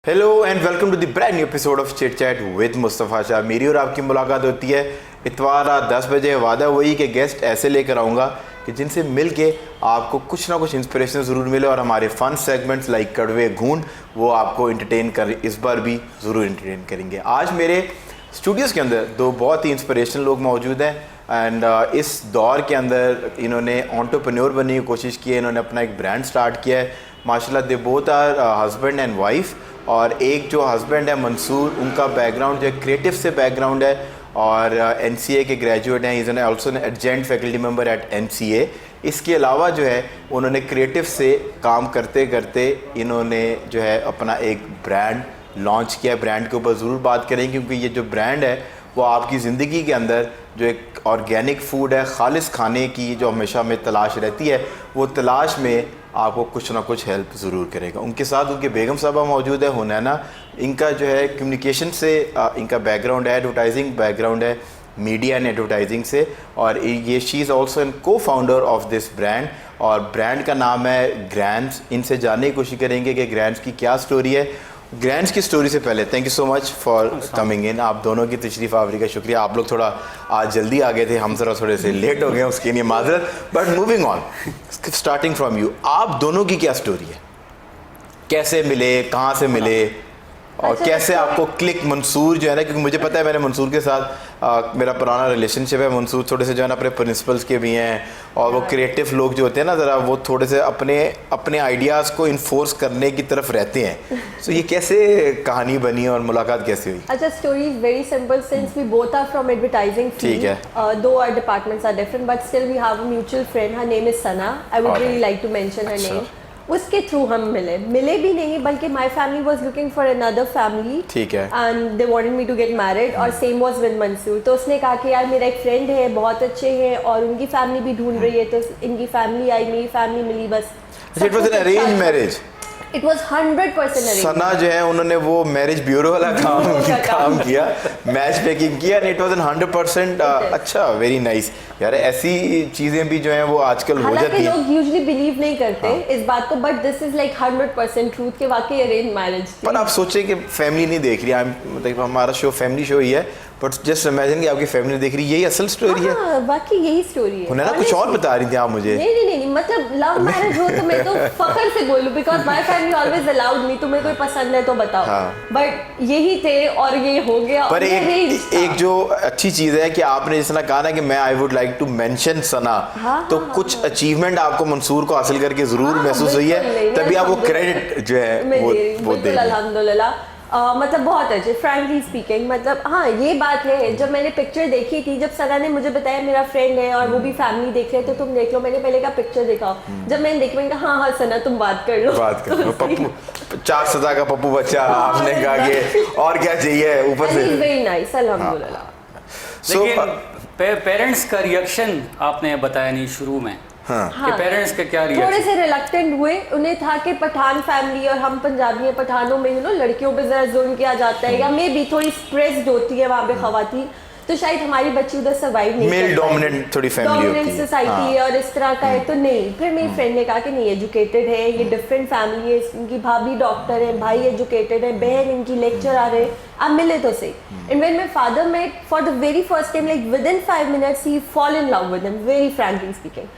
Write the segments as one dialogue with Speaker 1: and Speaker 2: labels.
Speaker 1: Hello and welcome to the brand new episode of chit chat with Mustafa Shah. मेरी और आपकी मुलाकात होती है इतवार रात 10 बजे। वादा वही कि गेस्ट ऐसे लेकर आऊँगा कि जिनसे मिल के आपको कुछ ना कुछ इंस्पिरेशन ज़रूर मिले, और हमारे फन सेगमेंट्स लाइक कड़वे घूंट वो आपको इंटरटेन कर इस बार भी ज़रूर इंटरटेन करेंगे। आज मेरे स्टूडियोज़ के अंदर दो बहुत ही इंस्पिरेशनल लोग मौजूद हैं एंड इस दौर के अंदर इन्होंने एंटरप्रेन्योर बनने की कोशिश की है। इन्होंने अपना एक ब्रांड स्टार्ट किया है। माशाल्लाह they both are husband and wife. और एक जो हस्बैंड है मंसूर, उनका बैकग्राउंड जो है क्रिएटिव से बैकग्राउंड है और NCA के ग्रेजुएट हैं। Is also an adjunct faculty member at NCA। इसके अलावा जो है उन्होंने क्रिएटिव से काम करते करते इन्होंने जो है अपना एक ब्रांड लॉन्च किया है। ब्रांड के ऊपर ज़रूर बात करेंगे क्योंकि ये जो ब्रांड है वो आपकी ज़िंदगी के अंदर जो एक ऑर्गेनिक फूड है, खालिस खाने की जो हमेशा हमें तलाश रहती है, वो तलाश में आपको कुछ ना कुछ हेल्प ज़रूर करेगा। उनके साथ उनके बेगम साहबा मौजूद है, हुनैना। इनका जो है कम्युनिकेशन से इनका बैकग्राउंड है, एडवर्टाइजिंग बैकग्राउंड है, मीडिया एंड एडवर्टाइजिंग से। और ये शी इज़ ऑल्सो एन को फाउंडर ऑफ दिस ब्रांड, और ब्रांड का नाम है ग्रैंड्स। इनसे जानने की कोशिश करेंगे कि ग्रैंड्स की क्या स्टोरी है। ग्रैंड्स की स्टोरी से पहले thank you so much for coming in. आप दोनों की तशरीफ़ आवरी का शुक्रिया। आप लोग थोड़ा आज जल्दी आ गए थे, हम ज़रा थोड़े से लेट हो गए, उसके लिए माजरत। But moving on, starting from you, आप दोनों की क्या स्टोरी है? कैसे मिले, कहाँ से मिले, और कैसे आपको क्लिक? मंसूर जो है ना, क्योंकि मुझे पता है मैंने मंसूर के साथ मेरा पुराना रिलेशनशिप है। मंसूर थोड़े से जो है ना अपने प्रिंसिपल्स के भी हैं, और वो क्रिएटिव लोग जो होते हैं ना, ज़रा वो थोड़े से अपने आइडियाज़ को इन्फोर्स करने की तरफ रहते हैं। सो ये कैसे कहानी बनी और मुलाकात कैसे हुई?
Speaker 2: अच्छा, story is very simple since we both are from advertising field.
Speaker 1: ठीक है।
Speaker 2: Though our departments are different but still we have a mutual friend, her name is Sana. I would really like to mention her name. उसके through हम मिले भी नहीं, बल्कि my family was looking for another family.
Speaker 1: ठीक है।
Speaker 2: And they wanted me to get married, और same was with Mansoor. तो उसने कहा कि यार मेरा एक फ्रेंड है, बहुत अच्छे हैं, और उनकी फैमिली भी ढूंढ रही है, तो इनकी फैमिली आई, मेरी फैमिली मिली, बस।
Speaker 1: It was an arrange marriage?
Speaker 2: It was 100% arrange.
Speaker 1: Sana जो है उन्होंने वो मैरिज ब्यूरो वाला काम किया, मैच मेकिंग किया, एंड इट वाज एन 100%। अच्छा, वेरी नाइस यार। ऐसी चीजें भी जो हैं वो आजकल हो जाती हैं।
Speaker 2: लोग यूजुअली बिलीव नहीं करते इस बात को, but this is like 100% truth के वाकई अरेंज मैरिज।
Speaker 1: पर आप सोचे कि फैमिली नहीं देख रही, मतलब हमारा शो फैमिली शो ही है, बट जस्ट इमेजिन कि आपकी फैमिली देख रही है, यही असल स्टोरी है।
Speaker 2: बाकी यही स्टोरी है।
Speaker 1: ना कुछ और बता रही थी आप मुझे?
Speaker 2: नहीं, मतलब लव मैरिज हो तो मैं तो फखर से बोलूं, because my family always allowed me. तुम्हें कोई पसंद है तो बताओ। बट यही थे और ये हो गया।
Speaker 1: पर एक जो अच्छी चीज है कि आपने जिस तरह कहा ना कि मैं I would like to mention Sana, तो कुछ अचीवमेंट आपको मंसूर को हासिल करके जरूर महसूस हुई है, तभी आप वो क्रेडिट जो है वो दे।
Speaker 2: अल्हम्दुलिल्लाह। मतलब बहुत अच्छे, फ्रैंकली स्पीकिंग। मतलब हाँ, ये बात है, जब मैंने पिक्चर देखी थी, जब सना ने मुझे बताया मेरा फ्रेंड है और वो भी फैमिली देख रहे, तो तुम देख लो। मैंने पहले का पिक्चर देखा, जब मैंने देखा मैंने कहा हाँ सना तुम बात कर लो।
Speaker 1: पप्पू 4 सदा का पप्पू बच्चा। आपने कहा कि और क्या चाहिए ऊपर से।
Speaker 2: वेरी नाइस, अल्हम्दुलिल्लाह।
Speaker 3: लेकिन पेरेंट्स का रिएक्शन आपने बताया नहीं शुरू में।
Speaker 2: हाँ,
Speaker 3: कि पेरेंट्स का क्या रिएक्शन?
Speaker 2: थोड़े से रिलक्टेंट हुए। उन्हें था कि पठान फैमिली, और हम पंजाबी हैं, पठानों में लड़कियों पे जरा जुल्म किया जाता है, या मे भी थोड़ी स्ट्रेस्ड होती है वहाँ पे खवातीन, तो शायद हमारी बच्ची उधर सर्वाइव नहीं
Speaker 1: मेल डोमिनेंट थोड़ी फैमिली होती है,
Speaker 2: सोसाइटी है और इस तरह का है, तो नहीं। फिर मेरी फ्रेंड ने कहा कि नहीं, एजुकेटेड है, ये डिफरेंट फैमिली है, इनकी भाभी डॉक्टर है, भाई एजुकेटेड है, बहन इनकी लेक्चर आ रहे हैं, आप मिले तो सही। And when my father met for the very first time, like within 5 minutes he fall in love with him, very frankly speaking.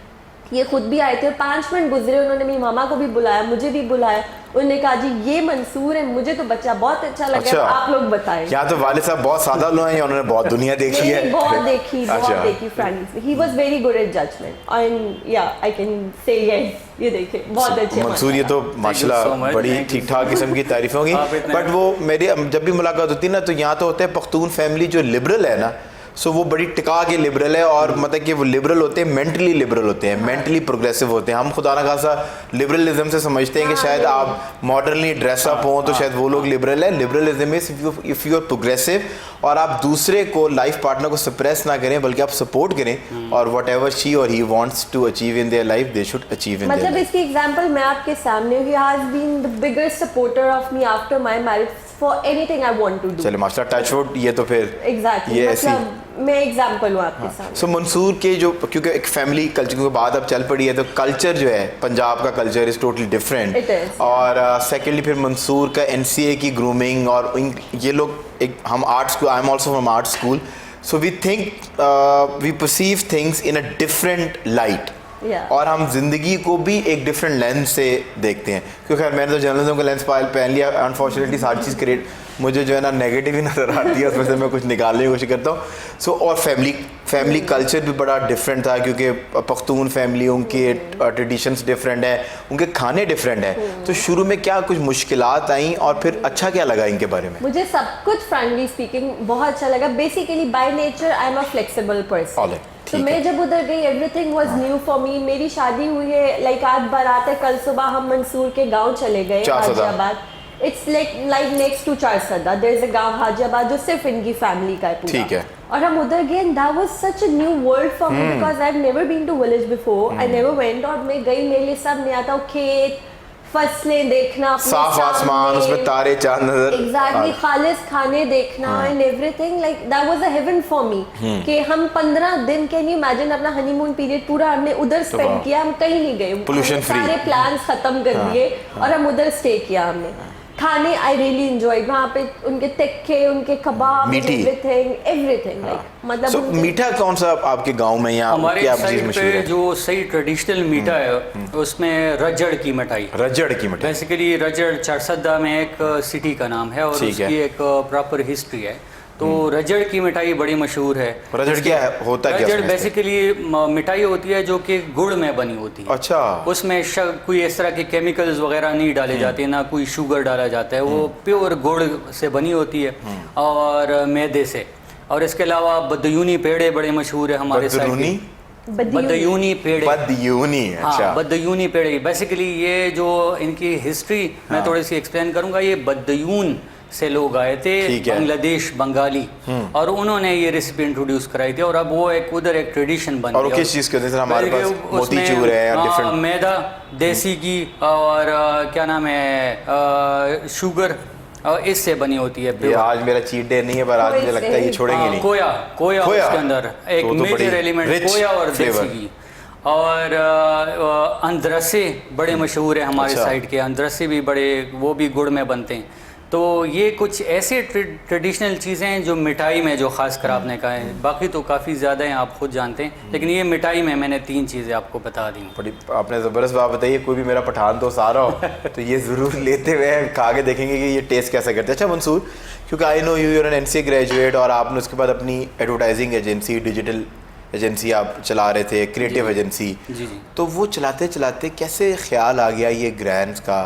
Speaker 2: ये खुद भी आए थे और 5 मिनट गुजरे, उन्होंने मेरी मामा को भी बुलाया, मुझे भी बुलाया। उन्होंने कहा जी ये मंसूर है, मुझे तो बच्चा बहुत अच्छा लगा। अच्छा, आप लोग बताएं।
Speaker 1: यहाँ तो वाले साहब बहुत सादा लोग हैं, उन्होंने बहुत दुनिया देखी है।
Speaker 2: बहुत देखी friends. He was very good at judgement and yeah I can say yes, ये देखिए बहुत अच्छे
Speaker 1: मंसूर। ये तो माशाल्लाह बड़ी ठीक ठाक किस्म की तारीफ होगी। बट वो मेरी जब भी मुलाकात होती है ना, तो यहाँ तो होता है पख्तून फैमिली जो लिबरल है ना, सो वो बड़ी टिका के लिबरल है, और मतलब कि वो लिबरल होते हैं, मेंटली लिबरल होते हैं, मेंटली प्रोग्रेसिव होते हैं। हम खुदा ना खासा लिबरलिज्म से समझते हैं कि शायद आप मॉडर्नली ड्रेसअप हों तो शायद वो लोग लिबरल है। Liberalism is if you are progressive, और आप दूसरे को, लाइफ पार्टनर को सप्रेस ना करें, बल्कि आप सपोर्ट करें, और वट एवर शी और he wants to achieve in their life they should achieve in there.
Speaker 2: मतलब इसकी एग्जांपल मैं आपके सामने हूँ। He has been the biggest supporter of me after my marriage for anything I want to do.
Speaker 1: चले माशाल्लाह, touch wood, ये तो फिर
Speaker 2: Exactly.
Speaker 1: ये ऐसी
Speaker 2: मतलब मैं एग्जांपल हूँ आपके सामने.
Speaker 1: सो मंसूर के जो, क्योंकि एक फैमिली कल्चर की बात अब चल पड़ी है, तो कल्चर जो है पंजाब का culture is totally different.
Speaker 2: It is.
Speaker 1: और सेकेंडली फिर मंसूर का NCA की ग्रूमिंग, और ये लोग एक, हम art school, I am also from art school, so we think we perceive things in a different light.
Speaker 2: Yeah.
Speaker 1: और हम जिंदगी को भी एक डिफरेंट लेंस से देखते हैं. क्योंकि मैंने तो जर्नलिज्म का लेंस पहन लिया, अनफॉर्चुनेटली सारी चीज़ क्रिएट मुझे जो है ना नेगेटिव ही नज़र आती है, उसमें से मैं कुछ निकालने की कोशिश करता हूँ. सो और फैमिली कल्चर भी बड़ा डिफरेंट था, क्योंकि पख्तून फैमिली, उनके ट्रेडिशंस डिफरेंट है, उनके खाने डिफरेंट है. तो शुरू में क्या कुछ मुश्किलात आई, और फिर अच्छा क्या लगा इनके बारे में?
Speaker 2: मुझे सब कुछ फ्रेंडली स्पीकिंग बहुत अच्छा लगा. Basically by nature I am a flexible person. तो मैं जब उधर गई, everything was new for me. मेरी शादी हुई है, लाइक आज बारात है, कल सुबह हम मंसूर के गांव चले गए, Hajiabad. It's like next to Charsadda there is a गांव हाजियाबाद जो सिर्फ इनकी फैमिली का है पूरा.
Speaker 1: ठीक है.
Speaker 2: और हम उधर गए, and that was such a new world for me, because I have never been to village before. I never went. और मैं गई, मेरे लिए सब नया था. खेत, फसलें देखना,
Speaker 1: साफ आसमान, उसमें तारे चांद नजर.
Speaker 2: एग्जैक्टली. खालिस खाने देखना and everything, like that was a heaven for me. कि हम 15 दिन, कैन यू इमेजिन, अपना हनीमून पीरियड पूरा हमने उधर स्पेंड किया. हम कहीं नहीं गए,
Speaker 1: पोल्यूशन फ्री,
Speaker 2: सारे प्लान्स खत्म कर दिए और हम उधर स्टे किया हमने. खाने आई रियली एंजॉयड. वहाँ पे उनके तिक्के, उनके कबाब, एवरीथिंग लाइक, मतलब
Speaker 1: so, मीठा कौन सा आपके गांव में या
Speaker 3: हमारे
Speaker 1: क्या
Speaker 3: साइड
Speaker 1: चीज मशहूर
Speaker 3: पे
Speaker 1: है?
Speaker 3: जो सही ट्रेडिशनल मीठा है उसमें रजड़ की मिठाई.
Speaker 1: रजड़ की मिठाई.
Speaker 3: बेसिकली रजड़ चारसदा में एक सिटी का नाम है, और उसकी एक प्रॉपर हिस्ट्री है. तो रजड़ की मिठाई बड़ी मशहूर है.
Speaker 1: रजड़ क्या है, होता क्या?
Speaker 3: रजड़ बेसिकली मिठाई होती है जो कि गुड़ में बनी होती है.
Speaker 1: अच्छा.
Speaker 3: उसमें कोई इस तरह के केमिकल्स वगैरह नहीं डाले जाते, ना कोई शुगर डाला जाता है. वो प्योर गुड़ से बनी होती है और मैदे से. और इसके अलावा बदयूनी पेड़े बड़े मशहूर है हमारे साइड के. बदयूनी पेड़े.
Speaker 1: बदयूनी, अच्छा.
Speaker 3: हाँ, बदयूनी पेड़े. बेसिकली ये जो इनकी हिस्ट्री मैं थोड़ी सी एक्सप्लेन करूंगा. ये बदयून से लोग आए थे, बांग्लादेश बंगाली, और उन्होंने ये रेसिपी इंट्रोड्यूस कराई थी. और अब वो एक उधर एक ट्रेडिशन बन गया.
Speaker 1: और किस चीज के, जैसे हमारे पास मोतीचूर है और डिफरेंट
Speaker 3: मैदा, देसी घी, और क्या नाम है, शुगर, इससे बनी होती है.
Speaker 1: ये आज मेरा चीट डे नहीं है, पर आज मुझे लगता है ये छोड़ेंगे नहीं.
Speaker 3: कोया उसके अंदर एक मेजर एलिमेंट, कोया और देसी घी. और अंदरसे बड़े मशहूर है हमारे साइड के. अंदरसे भी बड़े, वो भी गुड़ में बनते हैं. तो ये कुछ ऐसे ट्रेडिशनल चीज़ें हैं जो मिठाई में, जो खासकर आपने कहा है. बाकी तो काफ़ी ज़्यादा हैं, आप खुद जानते हैं, लेकिन ये मिठाई में मैंने 3 चीज़ें आपको बता दी.
Speaker 1: बड़ी आपने ज़बरदस्त बात बताई है. कोई भी मेरा पठान दोस्त आ रहा हो तो ये ज़रूर लेते हुए खा के देखेंगे कि ये टेस्ट कैसा करते हैं. अच्छा मंसूर, क्योंकि I know you are an NCA graduate, और आपने उसके बाद अपनी एडवर्टाइजिंग एजेंसी, डिजिटल एजेंसी आप चला रहे थे, क्रिएटिव एजेंसी.
Speaker 3: जी.
Speaker 1: तो वो चलाते चलाते कैसे ख्याल आ गया ये ग्रांट्स का?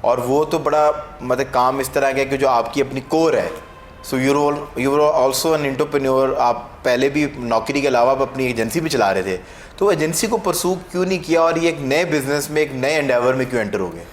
Speaker 1: और वो तो बड़ा मतलब काम इस तरह का कि जो आपकी अपनी कोर है. So you were also an entrepreneur. आप पहले भी नौकरी के अलावा आप अपनी एजेंसी भी चला रहे थे. तो एजेंसी को परसू क्यों नहीं किया, और ये एक नए बिजनेस में, एक नए एंडेवर में क्यों एंटर हो गए?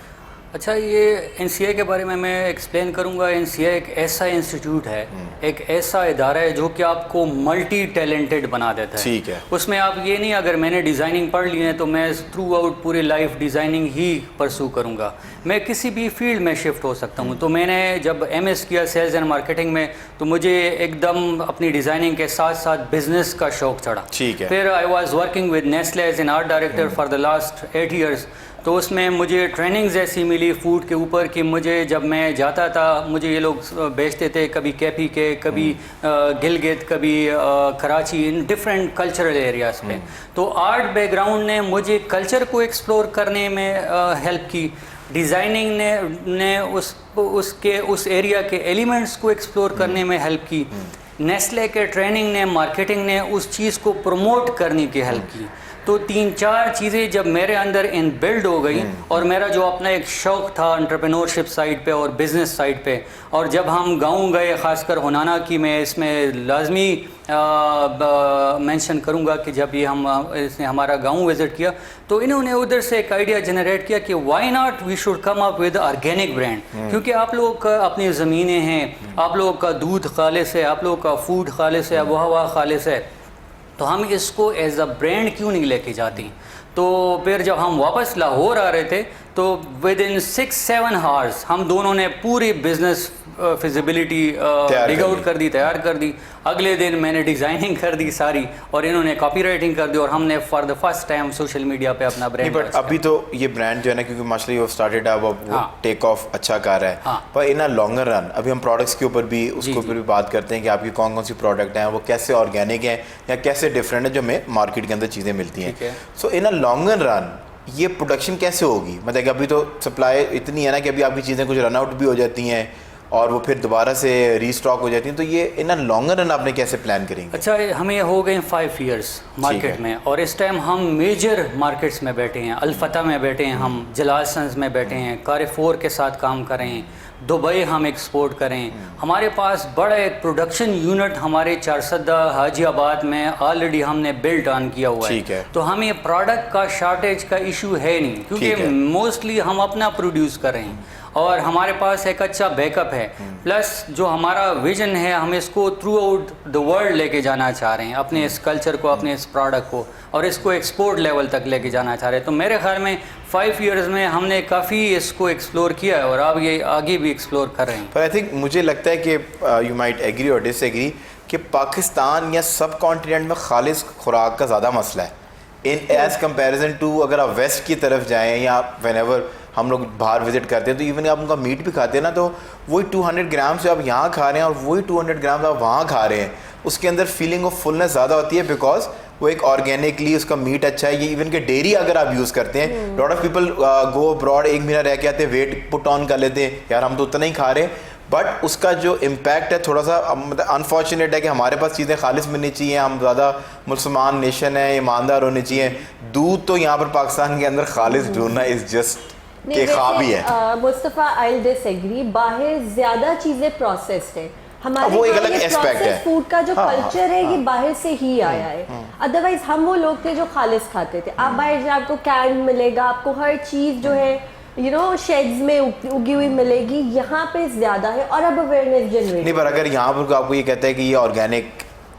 Speaker 3: अच्छा, ये NCA के बारे में मैं एक्सप्लेन करूंगा. NCA एक ऐसा इंस्टीट्यूट है, एक ऐसा इदारा है जो कि आपको मल्टी टैलेंटेड बना देता है.
Speaker 1: ठीक है.
Speaker 3: उसमें आप ये नहीं, अगर मैंने डिज़ाइनिंग पढ़ ली है तो मैं थ्रू आउट पूरी लाइफ डिज़ाइनिंग ही परसू करूंगा. मैं किसी भी फील्ड में शिफ्ट हो सकता हूं. तो मैंने जब MS किया सेल्स एंड मार्केटिंग में, तो मुझे एकदम अपनी डिज़ाइनिंग के साथ साथ बिजनेस का शौक चढ़ा.
Speaker 1: ठीक है.
Speaker 3: फिर I was working with Nestle as an art director for the last 8 years. तो उसमें मुझे ट्रेनिंग्स ऐसी मिली फूड के ऊपर कि मुझे, जब मैं जाता था, मुझे ये लोग बेचते थे कभी कैफी के, कभी गिलगित, कभी Karachi, in different cultural areas में. तो आर्ट बैकग्राउंड ने मुझे कल्चर को एक्सप्लोर करने में हेल्प की. डिज़ाइनिंग ने उस एरिया के एलिमेंट्स को एक्सप्लोर करने में हेल्प की. नेस्ले के ट्रेनिंग ने, मार्केटिंग ने उस चीज़ को प्रमोट करने की हेल्प की. तो 3-4 चीज़ें जब मेरे अंदर इनबिल्ड हो गई, और मेरा जो अपना एक शौक़ था एंटरप्रेन्योरशिप साइड पे और बिज़नेस साइड पे, और जब हम गांव गए, ख़ासकर हुनाना की मैं इसमें लाजमी मेंशन करूंगा कि जब ये इसने हमारा गांव विज़िट किया, तो इन्होंने उधर से एक आइडिया जनरेट किया कि why not we should come up with organic brand. क्योंकि आप लोगों का अपनी ज़मीनें हैं, आप लोगों का दूध खालिस है, आप लोगों का फूड खालिस है, आबो हवा खालिस है, तो हम इसको एज अ ब्रांड क्यों नहीं लेके जाती. तो फिर जब हम वापस लाहौर आ रहे थे तो विद इन 6-7 आवर्स हम दोनों ने पूरी बिजनेस फिजिबिलिटी डिग आउट कर दी, तैयार कर दी। अगले दिन मैंने डिज़ाइनिंग कर दी सारी और इन्होंने कॉपी राइटिंग कर दी और हमने for the first time social media पे अपना ब्रांड।
Speaker 1: बट अभी तो ये ब्रांड जो है ना, क्योंकि माशाल्लाह यू स्टार्टेड अब वो टेक ऑफ अच्छा कर रहा है।
Speaker 3: हाँ।
Speaker 1: पर इन अ लॉन्गर रन अभी हम प्रोडक्ट्स के ऊपर भी उसके ऊपर भी बात करते हैं कि आपकी कौन कौन सी प्रोडक्ट हैं, वो कैसे ऑर्गेनिक हैं या कैसे डिफरेंट है जो हमें मार्केट के अंदर चीज़ें मिलती हैं। सो इन अ लॉन्गर रन ये प्रोडक्शन कैसे होगी? मतलब कि अभी तो सप्लाई इतनी है ना कि अभी आपकी चीज़ें कुछ रन आउट भी हो जाती हैं और वो फिर दोबारा से रीस्टॉक हो जाती हैं, तो ये इन अ लॉन्गर रन आपने कैसे प्लान करेंगे?
Speaker 3: अच्छा, हमें हो गए 5 इयर्स मार्केट में और इस टाइम हम मेजर मार्केट्स में बैठे हैं। अल्फता में बैठे हैं, हम जलाल सन्स में बैठे हैं, कारफोर के साथ काम कर रहे हैं, दुबई हम एक्सपोर्ट करें। हमारे पास बड़ा एक प्रोडक्शन यूनिट हमारे चारसदा हाजियाबाद में ऑलरेडी हमने बिल्ट ऑन किया हुआ है। तो हमें प्रोडक्ट का शॉर्टेज का इशू है नहीं, क्योंकि मोस्टली हम अपना प्रोड्यूस कर रहे हैं और हमारे पास एक अच्छा बैकअप है। प्लस जो हमारा विजन है, हम इसको थ्रू आउट द वर्ल्ड लेके जाना चाह रहे हैं, अपने इस कल्चर को, अपने इस प्रोडक्ट को, और इसको एक्सपोर्ट लेवल तक लेके जाना चाह रहे हैं। तो मेरे ख्याल में 5 इयर्स में हमने काफ़ी इसको एक्सप्लोर किया है और अब ये आगे भी एक्सप्लोर कर रहे हैं।
Speaker 1: पर आई थिंक मुझे लगता है कि यू माइट एग्री और डिसएग्री कि पाकिस्तान या सब कॉन्टिनेंट में खालिस खुराक का ज़्यादा मसला है इन एज कंपैरिजन टू अगर आप वेस्ट की तरफ जाएँ या व्हेनेवर हम लोग बाहर विजिट करते हैं तो इवन आप उनका मीट भी खाते हैं ना, तो वही 200 ग्राम से आप यहाँ खा रहे हैं और वही 200 ग्राम आप वहाँ खा रहे हैं, उसके अंदर फीलिंग ऑफ फुलनेस ज़्यादा होती है बिकॉज वो एक ऑर्गेनिकली उसका मीट अच्छा है। ये इवन के डेयरी अगर आप यूज़ करते हैं, lot of people go abroad, 1 महीना रह के आते हैं, वेट पुट ऑन कर लेते हैं, यार हम तो उतना ही खा रहे हैं, बट उसका जो इम्पैक्ट है थोड़ा सा मतलब अनफॉर्चुनेट है कि हमारे पास चीज़ें खालिश मिलनी चाहिए, हम ज़्यादा मुसलमान नेशन है, ईमानदार होने चाहिए। दूध तो यहाँ पर पाकिस्तान के अंदर खालिश ढूंढना इज़ जस्ट के ख्वाब ही है।
Speaker 2: मुस्तफ़ा, आई डिसएग्री, बाहर ज़्यादा चीज़ें प्रोसेस्ड है, हमारे
Speaker 1: वो एक अलग एस्पेक्ट है।
Speaker 2: फूड का जो कल्चर है ये बाहर से ही आया है। अदरवाइज हम वो लोग थे जो खालिश खाते थे। आप बाहर से आपको कैन मिलेगा, आपको हर चीज़ जो है शेड्स में उगी हुई मिलेगी, यहाँ पे ज़्यादा है और अब अवेयरनेस जनरेट
Speaker 1: नहीं। पर अगर यहाँ पर आपको ये कहता है कि ये ऑर्गेनिक,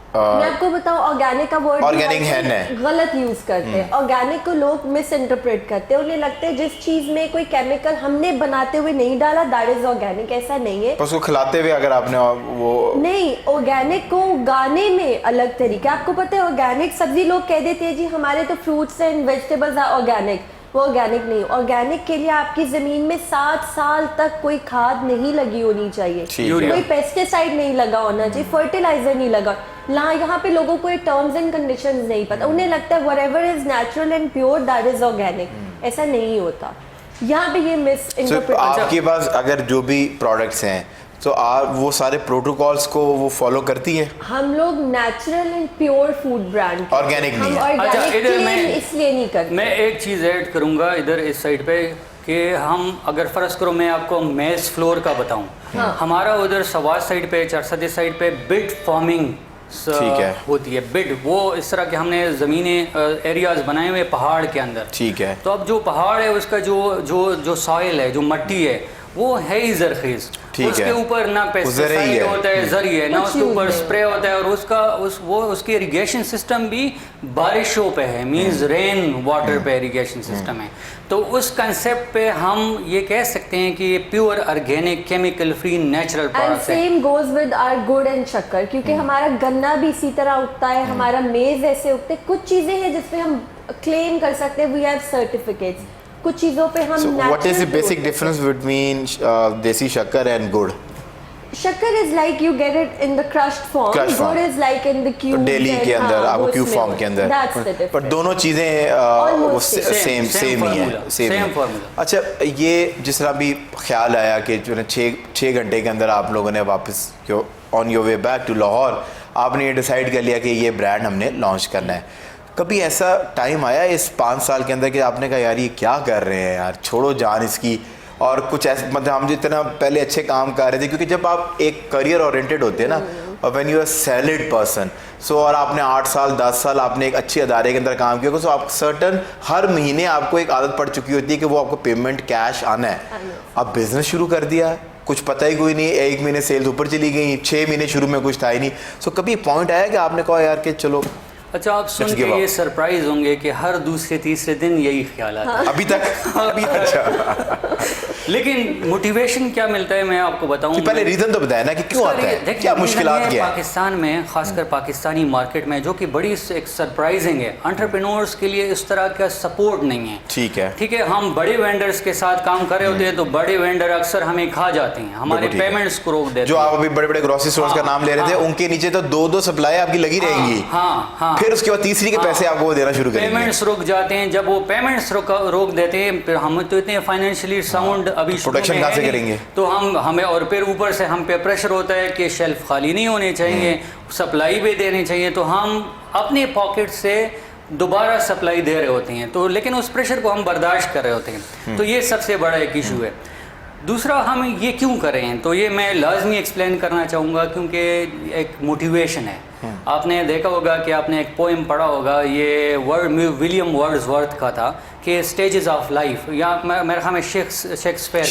Speaker 2: मैं आपको बताऊं, ऑर्गेनिक का वर्ड
Speaker 1: ऑर्गेनिक है
Speaker 2: गलत यूज करते हैं। ऑर्गेनिक को लोग मिस इंटरप्रेट करते हैं, उन्हें लगता है जिस चीज में कोई केमिकल हमने बनाते हुए नहीं डाला दैट इज ऑर्गेनिक। ऐसा नहीं है।
Speaker 1: उसको खिलाते हुए अगर आपने वो
Speaker 2: नहीं, ऑर्गेनिक को उगाने में अलग तरीका। आपको पता है ऑर्गेनिक सब्जी लोग कह देते हैं जी हमारे तो fruits and vegetables are organic, वो ऑर्गेनिक नहीं। ऑर्गेनिक के लिए आपकी जमीन में 7 साल तक कोई खाद नहीं लगी होनी चाहिए, कोई पेस्टिसाइड नहीं लगा होना चाहिए, फर्टिलाइजर नहीं लगा। यहाँ पे लोगों को ये टर्म्स एंड कंडीशंस नहीं पता, उन्हें लगता है whatever is natural and pure that is organic. ऐसा नहीं होता, यहाँ पे ये मिस इंटरप्रेट।
Speaker 1: आपके पास अगर जो भी प्रोडक्ट्स हैं तो आप वो सारे प्रोटोकॉल्स को वो फॉलो करती हैं? हम
Speaker 2: लोग natural and pure food brand,
Speaker 1: organic नहीं है।
Speaker 3: अच्छा, इधर मैं
Speaker 2: इसलिए नहीं करते।
Speaker 3: मैं एक चीज़ ऐड करूँगा इधर इस साइड पे कि हम अगर फ़र्ज़ करो मैं आपको मेज फ्लोर का बताऊँ, हमारा उधर सवाज साइड पे, चरसदी साइड पे बिड फार्मिंग होती है। बिड वो इस तरह के हमने ज़मीनें एरियाज बनाए हुए पहाड़ के अंदर।
Speaker 1: ठीक है।
Speaker 3: तो अब जो पहाड़ है उसका जो सॉइल है, जो मट्टी है, वो है ही जरखेज़। उसके ऊपर ना पेस्टिसाइड होता है, जरी है ना, उसके ऊपर स्प्रे होता है और उसकी इरिगेशन सिस्टम भी बारिशों पे है, मींस रेन वाटर पे इरिगेशन सिस्टम है। तो उस कंसेप्ट पे हम ये कह सकते हैं कि ये pure organic chemical free natural products है।
Speaker 2: सेम गोज विद आवर गुड़ एंड शक्कर, क्योंकि हमारा गन्ना भी इसी तरह उगता है, हमारा मेज ऐसे उगते हैं। कुछ चीजें हैं जिसपे हम क्लेम कर सकते हैं वी हैव सर्टिफिकेट्स, कुछ चीजों पे हम
Speaker 1: what is the basic difference between desi shakkar and gur?
Speaker 2: Shakkar is like you get it in the crushed form, gur is like in the cube,
Speaker 1: daily के अंदर आपको क्यूब फॉर्म के अंदर, पर दोनों चीजें सेम ही है, सेम फार्मूला। अच्छा, ये जिस तरह भी ख्याल आया कि जो 6 घंटे के अंदर आप लोगों ने वापस on your way back to Lahore आपने ये डिसाइड कर लिया कि ये ब्रांड हमने लॉन्च करना है, कभी ऐसा टाइम आया इस 5 साल के अंदर कि आपने कहा यार ये क्या कर रहे हैं यार, छोड़ो जान इसकी, और कुछ ऐसा मतलब हम जितना पहले अच्छे काम कर रहे थे, क्योंकि जब आप एक करियर ओरिएंटेड होते हैं ना, और when you are salaried person, so और आपने 8 साल 10 साल आपने एक अच्छे अदारे के अंदर काम किया, तो आप सर्टन हर महीने आपको एक आदत पड़ चुकी होती है कि वो आपको पेमेंट कैश आना है। अब बिजनेस शुरू कर दिया, कुछ पता ही कोई नहीं, 1 महीने सेल्स ऊपर चली गई, 6 महीने शुरू में कुछ था ही नहीं। सो कभी पॉइंट आया कि आपने कहा यार कि चलो
Speaker 3: अच्छा, आप सुन के ये सरप्राइज होंगे कि हर दूसरे तीसरे दिन यही ख्याल आता है
Speaker 1: अभी तक अच्छा
Speaker 3: लेकिन मोटिवेशन क्या मिलता है मैं आपको बताऊं।
Speaker 1: पहले रीजन तो बताया ना कि क्यों आता है, क्या मुश्किलात क्या है
Speaker 3: पाकिस्तान में, खासकर पाकिस्तानी मार्केट में, जो कि बड़ी एक सरप्राइजिंग है। एंटरप्रेन्योर्स के लिए इस तरह का सपोर्ट नहीं है।
Speaker 1: ठीक है,
Speaker 3: हम बड़े वेंडर्स के साथ काम कर रहे होते हैं तो बड़े वेंडर अक्सर हमें खा जाते हैं, हमारे पेमेंट्स को रोक देते हैं।
Speaker 1: जो आप अभी बड़े बड़े ग्रोसरी स्टोर्स का नाम ले रहे थे, उनके नीचे तो दो सप्लाई आपकी लगी रहेंगी, फिर उसके बाद तीसरी के पैसे आपको देना शुरू करेंगे।
Speaker 3: पेमेंट्स रुक जाते हैं। जब वो पेमेंट्स रोक देते हैं, फिर हम तो इतने फाइनेंशियली साउंड अभी
Speaker 1: प्रोटेक्शन कहाँ से करेंगे,
Speaker 3: तो हमें और फिर ऊपर से हम पे प्रेशर होता है कि शेल्फ खाली नहीं होने चाहिए, सप्लाई भी देनी चाहिए, तो हम अपने पॉकेट से दोबारा सप्लाई दे रहे होते हैं, तो लेकिन उस प्रेशर को हम बर्दाश्त कर रहे होते हैं। तो ये सबसे बड़ा एक इशू है। दूसरा, हम ये क्यों कर रहे हैं, तो ये मैं लाजमी एक्सप्लेन करना चाहूँगा क्योंकि एक मोटिवेशन है। आपने देखा होगा कि आपने एक पोएम पढ़ा होगा, ये विलियम वर्ड्सवर्थ का था कि स्टेजेस ऑफ लाइफ, या मेरे ख्याल में शेक्सपियर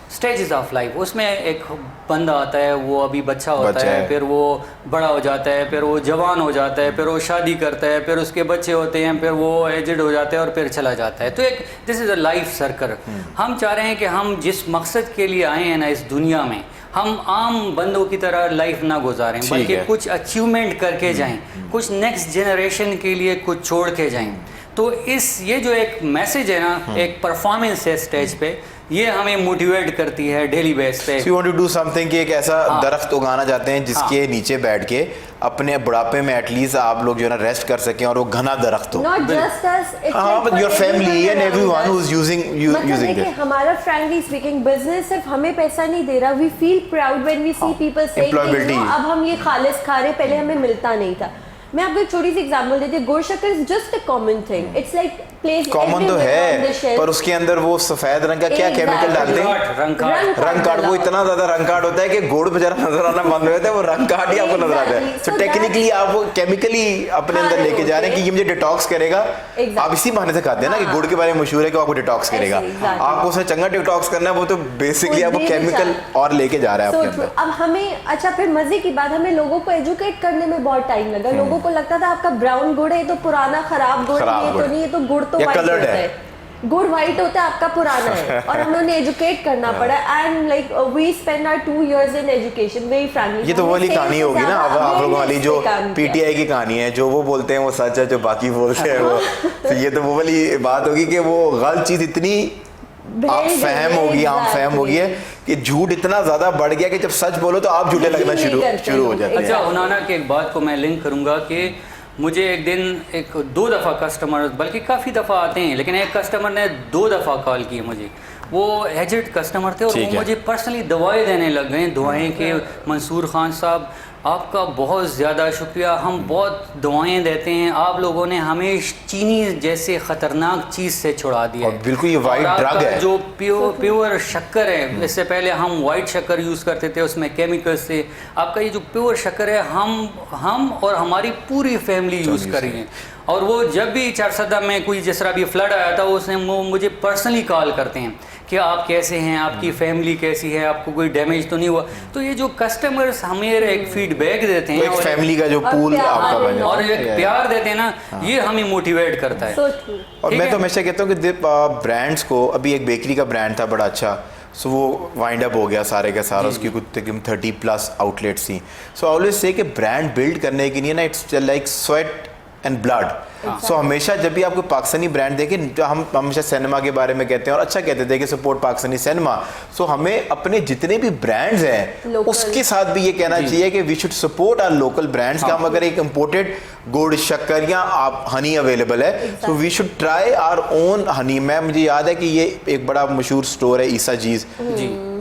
Speaker 3: स्टेजेस ऑफ लाइफ। उसमें एक बंदा आता है, वो अभी बच्चा होता है, फिर वो बड़ा हो जाता है, फिर वो जवान हो जाता है, फिर वो शादी करता है, फिर उसके बच्चे होते हैं, फिर वो एजड हो जाता है और फिर चला जाता है। तो एक this is a life circle. हम चाह रहे हैं कि हम जिस मकसद के लिए आए हैं ना इस दुनिया में, हम आम बंदों की तरह लाइफ ना गुजारें, बल्कि कुछ अचीवमेंट करके जाएं, कुछ नेक्स्ट जनरेशन के लिए कुछ छोड़ के जाएं। तो ये जो एक मैसेज है ना, एक परफॉर्मेंस है स्टेज पे, ये हमें मोटिवेट करती है डेली बेस पे।
Speaker 1: So you want to do something कि एक ऐसा दरख्त उगाना चाहते हैं जिसके नीचे बैठ के अपने बुढ़ापे में एटलीस्ट आप लोग जो है ना रेस्ट कर सकें, और वो घना दरख्त हो।
Speaker 2: Not just us, it's like
Speaker 1: but your family and everyone who's using this.
Speaker 2: हमारा frankly speaking business सिर्फ हमें पैसा नहीं दे रहा। We feel proud when we see people saying कि अब हम ये खालिस खा रहे, पहले हमें मिलता नहीं था। मैं आपको एक छोटी सी एग्जांपल देती हूँ। गुड़ shakkar is just a common thing, it's like place
Speaker 1: common तो है, पर उसके अंदर वो सफेद रंग का क्या केमिकल डालते हैं, रंग कार्ड। वो इतना ज्यादा रंग कार्ड होता है कि गुड़ बेचारा नजर आना बंद हो जाता है, वो रंग कार्ड ही आपको नजर आता है। तो टेक्निकली आप वो केमिकली अपने अंदर लेके जा रहे हैं कि ये मुझे डिटॉक्स करेगा। आप इसी बहाने से खाते हैं ना कि गुड़ के बारे में मशहूर है कि आपको डिटॉक्स करेगा। आपको उसमें चंगा डिटॉक्स करना है, वो तो बेसिकली आपको केमिकल और लेके जा रहा है आपके अंदर।
Speaker 2: अब हमें अच्छा, फिर मजे की बात, हमें लोगों को एजुकेट करने में बहुत टाइम लगा। लोगों को लगता था आपका ब्राउन गुड़ है तो पुराना खराब गुड़ है, ये तो नहीं, ये तो गुड़ तो व्हाइट होता है, गुड़ व्हाइट होता है, आपका पुराना है। और हम लोगों ने एजुकेट करना पड़ा, and like we spend our 2 years in education very frankly.
Speaker 1: ये तो वाली कहानी होगी ना आप लोगों वाली, जो पीटीआई की कहानी है, जो वो बोलते हैं वो सच है, जो बाकी बोलते हैं वो तो ये तो वो वाली बात होगी कि वो गलत चीज इतनी आप फहम होगी, आम फहम होगी है कि झूठ इतना ज्यादा बढ़ गया कि जब सच बोलो तो आप झूठे लगना शुरू हो जाते हैं।
Speaker 3: अच्छा, उन्होंने की एक बात को मैं लिंक करूंगा कि मुझे एक दिन 2 दफ़ा कस्टमर, बल्कि काफ़ी दफ़ा आते हैं, लेकिन एक कस्टमर ने 2 दफ़ा कॉल की मुझे। वो एजेड कस्टमर थे और वो मुझे पर्सनली दवाएं देने लग गए। दुआएं कि मंसूर खान साहब आपका बहुत ज़्यादा शुक्रिया, हम बहुत दुआएं देते हैं, आप लोगों ने हमें चीनी जैसे ख़तरनाक चीज़ से छुड़ा दिया।
Speaker 1: बिल्कुल ये वाइट ड्रग है,
Speaker 3: जो प्योर शक्कर है। इससे पहले हम वाइट शक्कर यूज़ करते थे, उसमें केमिकल्स थे। आपका ये जो प्योर शक्कर है, हम और हमारी पूरी फैमिली यूज़ कर रही है। और वो जब भी चारसदा में कोई जिस तरह भी फ्लड आया था, उसने मुझे पर्सनली कॉल करते हैं कि आप कैसे हैं, आपकी फैमिली कैसी है, आपको कोई डैमेज तो नहीं हुआ। तो ये जो कस्टमर्स हमें एक फीडबैक देते हैं,
Speaker 1: एक फैमिली का जो पूल आपका बन जाता है
Speaker 3: और एक प्यार देते हैं ना, ये हमें मोटिवेट करता है।
Speaker 1: और मैं तो हमेशा कहता हूँ कि ब्रांड्स को, अभी एक बेकरी का ब्रांड था बड़ा अच्छा, सो वो वाइंड अप हो गया सारे का सारा, उसकी कुछ तकरीबन 30+ आउटलेट्स थी। सो ऑलवेज से कि ब्रांड बिल्ड करने के लिए ना it's like sweat and blood. So हमेशा जब भी आपको पाकिस्तानी ब्रांड देखें, तो हम हमेशा सिनेमा के बारे में कहते हैं और अच्छा कहते थे कि सपोर्ट पाकिस्तानी सिनेमा। सो हमें अपने जितने भी ब्रांड्स हैं उसके साथ भी ये कहना चाहिए कि we should support our local brands. का हम अगर एक इम्पोर्टेड गुड़ शक्कर या आप हनी अवेलेबल है, तो we should try our own honey. मुझे याद है कि ये एक बड़ा मशहूर स्टोर है ईसा जीज,